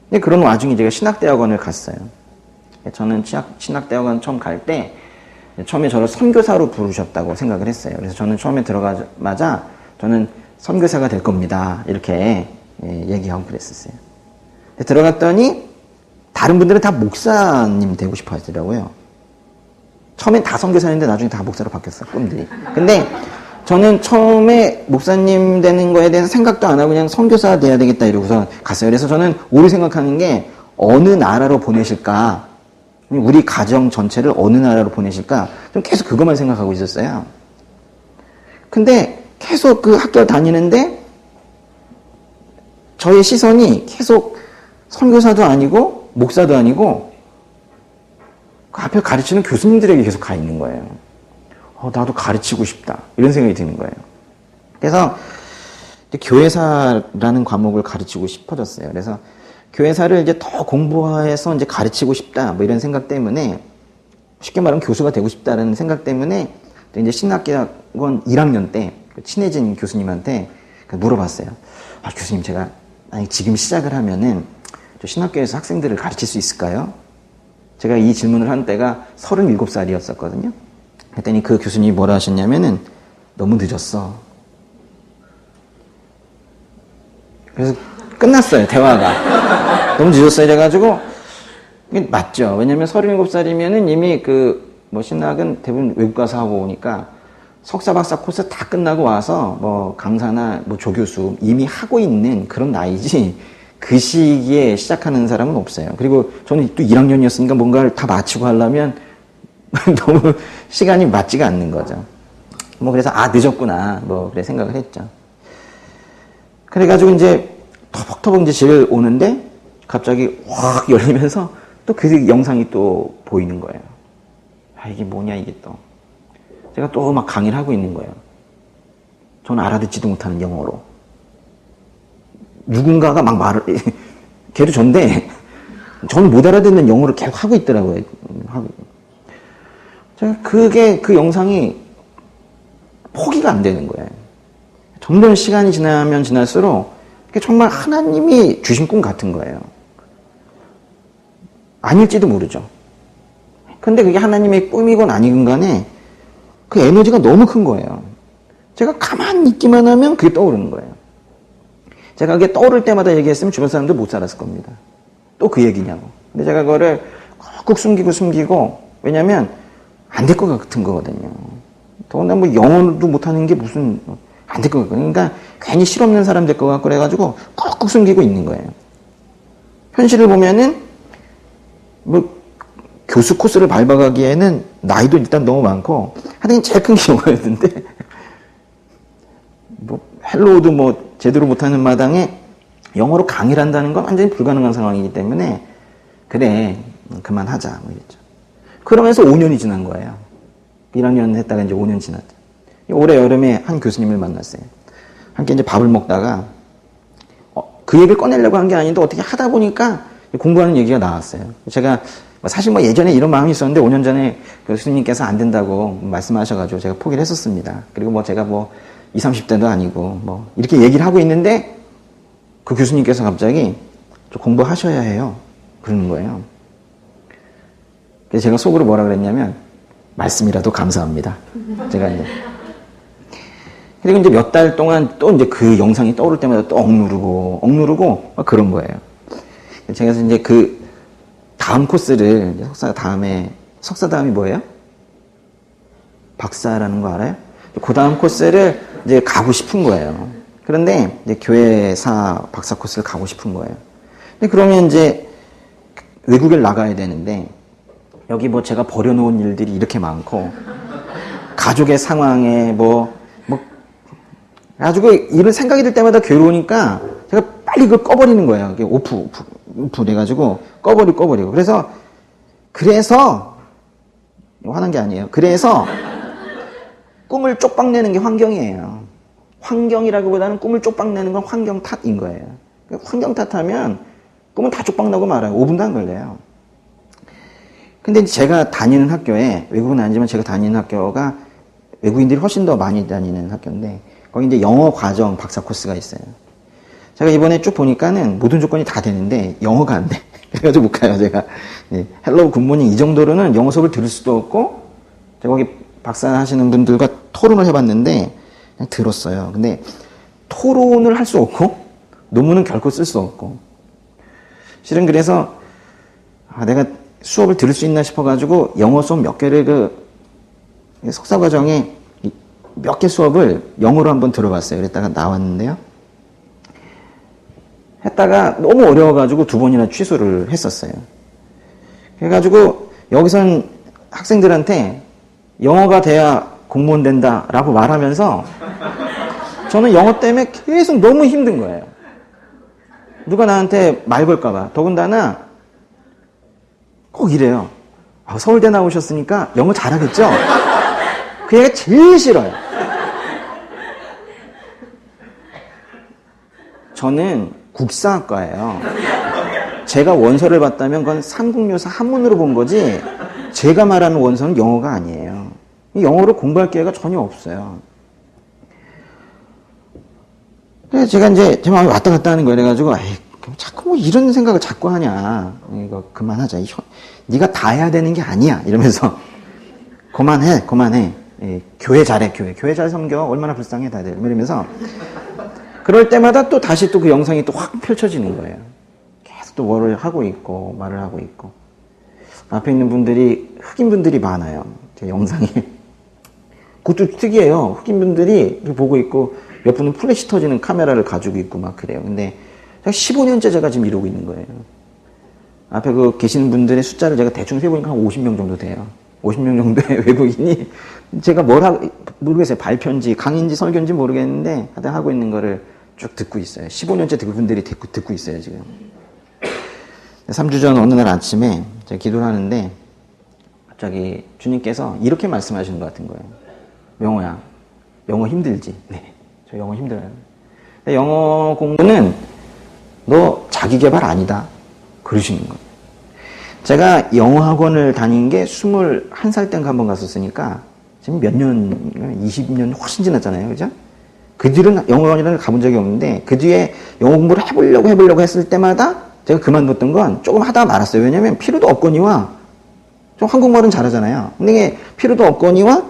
근데 그런 와중에 제가 신학대학원을 갔어요. 저는 신학대학원 처음 갈 때 처음에 저를 선교사로 부르셨다고 생각을 했어요. 그래서 저는 처음에 들어가자마자 저는 선교사가 될 겁니다. 이렇게 얘기하고 그랬었어요. 들어갔더니 다른 분들은 다 목사님 되고 싶어 하시더라고요. 처음엔 다 선교사인데 나중에 다 목사로 바뀌었어요, 꿈들이. 근데 저는 처음에 목사님 되는 거에 대해서 생각도 안 하고 그냥 선교사 돼야 되겠다 이러고서 갔어요. 그래서 저는 오래 생각하는 게 어느 나라로 보내실까? 우리 가정 전체를 어느 나라로 보내실까? 좀 계속 그것만 생각하고 있었어요. 근데 계속 그 학교를 다니는데 저의 시선이 계속 선교사도 아니고 목사도 아니고 그 앞에 가르치는 교수님들에게 계속 가 있는 거예요. 나도 가르치고 싶다. 이런 생각이 드는 거예요. 그래서 교회사라는 과목을 가르치고 싶어졌어요. 그래서 교회사를 이제 더 공부해서 이제 가르치고 싶다. 뭐 이런 생각 때문에 쉽게 말하면 교수가 되고 싶다는 생각 때문에 이제 신학대학원 1학년 때 친해진 교수님한테 물어봤어요. 교수님, 제가 지금 시작을 하면은 신학교에서 학생들을 가르칠 수 있을까요? 제가 이 질문을 한 때가 37살이었었거든요. 그랬더니 그 교수님이 뭐라 하셨냐면은 너무 늦었어. 그래서 끝났어요, 대화가. 너무 늦었어요. 이래가지고, 이게 맞죠. 왜냐면 37살이면은 이미 신학은 대부분 외국 가서 하고 오니까 석사, 박사 코스 다 끝나고 와서 강사나 조교수 이미 하고 있는 그런 나이지 그 시기에 시작하는 사람은 없어요. 그리고 저는 또 1학년이었으니까 뭔가를 다 마치고 하려면 너무 시간이 맞지가 않는 거죠. 그래서 늦었구나. 그래 생각을 했죠. 그래가지고 이제 터벅터벅 이제 집에 오는데 갑자기 확 열리면서 또 그 영상이 또 보이는 거예요. 이게 뭐냐 이게 또. 제가 또 막 강의를 하고 있는 거예요. 저는 알아듣지도 못하는 영어로. 누군가가 막 말을, 걔도 전데, 저는 못 알아듣는 영어를 계속 하고 있더라고요. 제가 그 영상이 포기가 안 되는 거예요. 점점 시간이 지나면 지날수록 그게 정말 하나님이 주신 꿈 같은 거예요. 아닐지도 모르죠. 근데 그게 하나님의 꿈이건 아니건 간에 그 에너지가 너무 큰 거예요. 제가 가만히 있기만 하면 그게 떠오르는 거예요. 제가 그게 떠오를 때마다 얘기했으면 주변 사람들 못 살았을 겁니다. 또 그 얘기냐고. 근데 제가 그거를 꾹 숨기고, 왜냐면 안 될 것 같은 거거든요. 더군다나 영어도 못하는 게 무슨, 안 될 것 같거든요. 그러니까 괜히 실없는 사람 될 것 같고 그래가지고 꾹꾹 숨기고 있는 거예요. 현실을 보면은, 교수 코스를 밟아가기에는 나이도 일단 너무 많고, 하여튼 제일 큰 게 영어였는데, 헬로우도 제대로 못하는 마당에 영어로 강의를 한다는 건 완전히 불가능한 상황이기 때문에, 그래, 그만하자, 이랬죠. 그러면서 5년이 지난 거예요. 1학년 했다가 이제 5년 지났죠. 올해 여름에 한 교수님을 만났어요. 함께 이제 밥을 먹다가, 그 얘기를 꺼내려고 한 게 아닌데 어떻게 하다 보니까 공부하는 얘기가 나왔어요. 제가 사실 예전에 이런 마음이 있었는데 5년 전에 교수님께서 안 된다고 말씀하셔가지고 제가 포기를 했었습니다. 그리고 제가 20, 30대도 아니고 이렇게 얘기를 하고 있는데 그 교수님께서 갑자기 좀 공부하셔야 해요. 그러는 거예요. 그래서 제가 속으로 뭐라 그랬냐면 말씀이라도 감사합니다. 제가 이제 그리고 이제 몇 달 동안 또 이제 그 영상이 떠오를 때마다 또 억누르고 막 그런 거예요. 제가 이제 그 다음 코스를 석사 다음이 뭐예요? 박사라는 거 알아요? 그 다음 코스를 이제 가고 싶은 거예요. 그런데 이제 교회사 박사 코스를 가고 싶은 거예요. 근데 그러면 이제 외국에 나가야 되는데 여기 제가 버려놓은 일들이 이렇게 많고 가족의 상황에 가지고 이런 생각이 들 때마다 괴로우니까 제가 빨리 그걸 꺼버리는 거예요. 오프 돼가지고 꺼버리고. 그래서 화난 게 아니에요. 그래서 꿈을 쪽박 내는 게 환경이에요. 환경이라기보다는 꿈을 쪽박 내는 건 환경 탓인 거예요. 환경 탓하면 꿈은 다 쪽박 나고 말아요. 5분도 안 걸려요. 근데 제가 다니는 학교에, 외국은 아니지만 제가 다니는 학교가 외국인들이 훨씬 더 많이 다니는 학교인데, 거기 이제 영어 과정 박사 코스가 있어요. 제가 이번에 쭉 보니까는 모든 조건이 다 되는데, 영어가 안 돼. 그래가지고 못 가요, 제가. 헬로우 굿모닝 이 정도로는 영어 수업을 들을 수도 없고, 제가 거기 박사 하시는 분들과 토론을 해봤는데, 그냥 들었어요. 근데 토론을 할 수 없고, 논문은 결코 쓸 수 없고. 실은 그래서, 내가 수업을 들을 수 있나 싶어가지고, 영어 수업 몇 개를 석사 과정에 몇 개 수업을 영어로 한번 들어봤어요. 그랬다가 나왔는데요. 했다가 너무 어려워가지고 2번이나 취소를 했었어요. 그래가지고 여기선 학생들한테 영어가 돼야 공무원 된다라고 말하면서 저는 영어 때문에 계속 너무 힘든 거예요. 누가 나한테 말 걸까봐. 더군다나 꼭 이래요. 서울대 나오셨으니까 영어 잘하겠죠? 그 얘기가 제일 싫어요. 저는 국사학과예요. 제가 원서를 봤다면 그건 삼국유사 한문으로 본 거지 제가 말하는 원서는 영어가 아니에요. 영어로 공부할 기회가 전혀 없어요. 그래서 제가 이제 제 마음이 왔다 갔다 하는 거예요. 그래가지고 자꾸 이런 생각을 자꾸 하냐. 이거 그만하자. 네가 다 해야 되는 게 아니야. 이러면서 그만해. 교회 잘해. 교회 잘 섬겨. 얼마나 불쌍해 다들. 이러면서 그럴 때마다 또 다시 또 그 영상이 또 확 펼쳐지는 거예요. 계속 또 뭐를 하고 있고, 말을 하고 있고. 앞에 있는 분들이, 흑인분들이 많아요. 제 영상에. 그것도 특이해요. 흑인분들이 보고 있고, 몇 분은 플래시 터지는 카메라를 가지고 있고 막 그래요. 근데 15년째 제가 지금 이러고 있는 거예요. 앞에 그 계시는 분들의 숫자를 제가 대충 세보니까 한 50명 정도 돼요. 50명 정도의 외국인이 제가 모르겠어요. 발표인지 강의인지 설교인지 모르겠는데 하여튼 하고 있는 거를 쭉 듣고 있어요. 15년째 그분들이 듣고 있어요, 지금. 3주 전 어느 날 아침에 제가 기도를 하는데 갑자기 주님께서 이렇게 말씀하시는 것 같은 거예요. 명호야, 영어 힘들지? 네, 저 영어 힘들어요. 영어 공부는 너 자기 개발 아니다. 그러시는 거예요. 제가 영어 학원을 다닌 게 21살 땐가 한번 갔었으니까 지금 몇 년, 20년 훨씬 지났잖아요. 그죠? 그 뒤로는 영어 학원을 가본 적이 없는데 그 뒤에 영어 공부를 해보려고 했을 때마다 제가 그만뒀던 건 조금 하다가 말았어요. 왜냐면 필요도 없거니와 좀 한국말은 잘하잖아요. 근데 이게 필요도 없거니와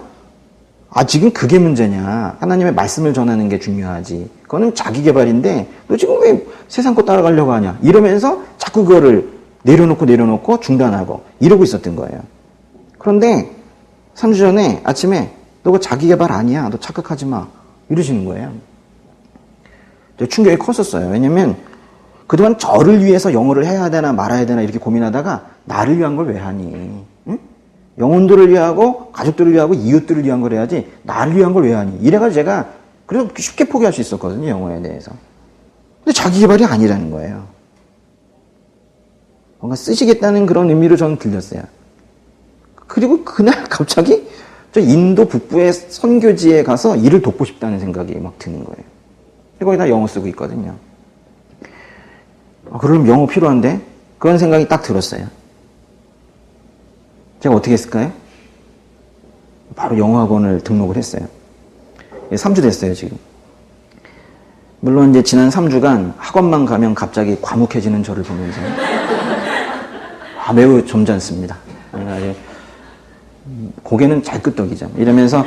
지금 그게 문제냐. 하나님의 말씀을 전하는 게 중요하지. 그거는 자기 개발인데 너 지금 왜 세상 거 따라가려고 하냐. 이러면서 자꾸 그거를 내려놓고 중단하고 이러고 있었던 거예요. 그런데 3주 전에 아침에 너 그거 자기 개발 아니야. 너 착각하지 마. 이러시는 거예요. 충격이 컸었어요. 왜냐면 그동안 저를 위해서 영어를 해야 되나 말아야 되나 이렇게 고민하다가 나를 위한 걸 왜 하니? 응? 영혼들을 위하고 가족들을 위하고 이웃들을 위한 걸 해야지 나를 위한 걸 왜 하니? 이래가지고 제가 그래서 쉽게 포기할 수 있었거든요. 영어에 대해서. 근데 자기 개발이 아니라는 거예요. 뭔가 쓰시겠다는 그런 의미로 저는 들렸어요. 그리고 그날 갑자기 저 인도 북부의 선교지에 가서 일을 돕고 싶다는 생각이 막 드는 거예요. 거기다 영어 쓰고 있거든요. 그럼 영어 필요한데? 그런 생각이 딱 들었어요. 제가 어떻게 했을까요? 바로 영어학원을 등록을 했어요. 3주 됐어요, 지금. 물론 이제 지난 3주간 학원만 가면 갑자기 과묵해지는 저를 보면서 매우 점잖습니다. 고개는 잘 끄덕이죠. 이러면서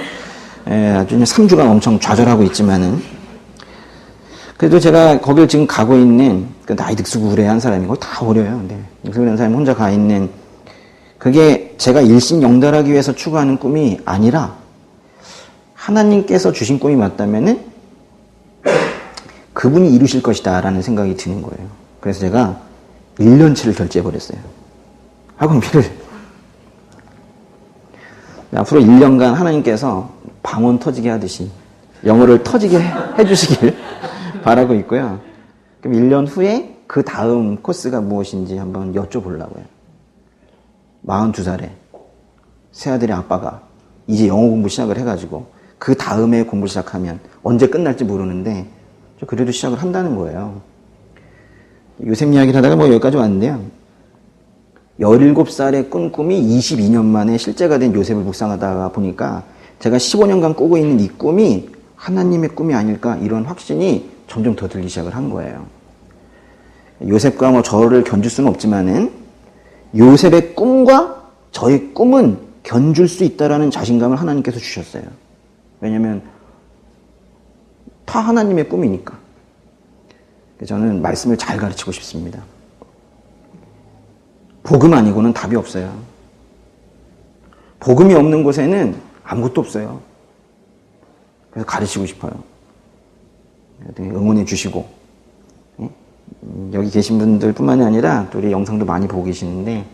아주 3주간 엄청 좌절하고 있지만은 그래도 제가 거길 지금 가고 있는 그 나이 득수구레 한 사람이 거의 다 어려요. 근데 득수구레 한 사람이 혼자 가 있는 그게 제가 일신영달하기 위해서 추구하는 꿈이 아니라 하나님께서 주신 꿈이 맞다면은 그분이 이루실 것이다 라는 생각이 드는 거예요. 그래서 제가 1년치를 결제해버렸어요. 학원비를. 앞으로 1년간 하나님께서 방언 터지게 하듯이 영어를 터지게 해주시길 바라고 있고요. 그럼 1년 후에 그 다음 코스가 무엇인지 한번 여쭤보려고요. 42살에 새아들의 아빠가 이제 영어 공부 시작을 해가지고 그 다음에 공부 시작하면 언제 끝날지 모르는데 그래도 시작을 한다는 거예요. 요셉 이야기를 하다가 여기까지 왔는데요. 17살에 꾼 꿈이 22년 만에 실제가 된 요셉을 묵상하다가 보니까 제가 15년간 꾸고 있는 이 꿈이 하나님의 꿈이 아닐까 이런 확신이 점점 더 들기 시작을 한 거예요. 요셉과 저를 견줄 수는 없지만은 요셉의 꿈과 저의 꿈은 견줄 수 있다라는 자신감을 하나님께서 주셨어요. 왜냐하면 다 하나님의 꿈이니까. 저는 말씀을 잘 가르치고 싶습니다. 복음 아니고는 답이 없어요. 복음이 없는 곳에는 아무것도 없어요. 그래서 가르치고 싶어요. 응원해 주시고 여기 계신 분들 뿐만이 아니라 또 우리 영상도 많이 보고 계시는데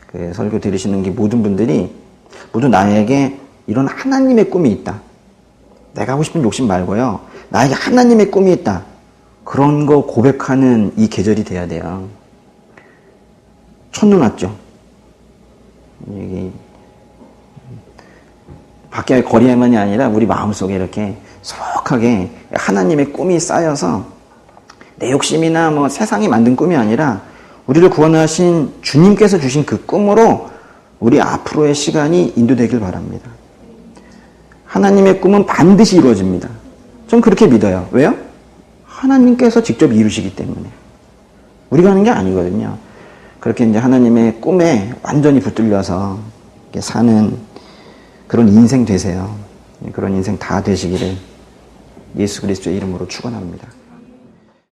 그 설교 들으시는 게 모든 분들이 모두 나에게 이런 하나님의 꿈이 있다. 내가 하고 싶은 욕심 말고요. 나에게 하나님의 꿈이 있다. 그런 거 고백하는 이 계절이 돼야 돼요. 첫눈 왔죠. 여기 밖에 거리에만이 아니라 우리 마음속에 이렇게 소박하게 하나님의 꿈이 쌓여서 내 욕심이나 세상이 만든 꿈이 아니라 우리를 구원하신 주님께서 주신 그 꿈으로 우리 앞으로의 시간이 인도되길 바랍니다. 하나님의 꿈은 반드시 이루어집니다. 전 그렇게 믿어요. 왜요? 하나님께서 직접 이루시기 때문에. 우리가 하는 게 아니거든요. 그렇게 이제 하나님의 꿈에 완전히 붙들려서 사는 그런 인생 되세요. 그런 인생 다 되시기를 예수 그리스도의 이름으로 축원합니다.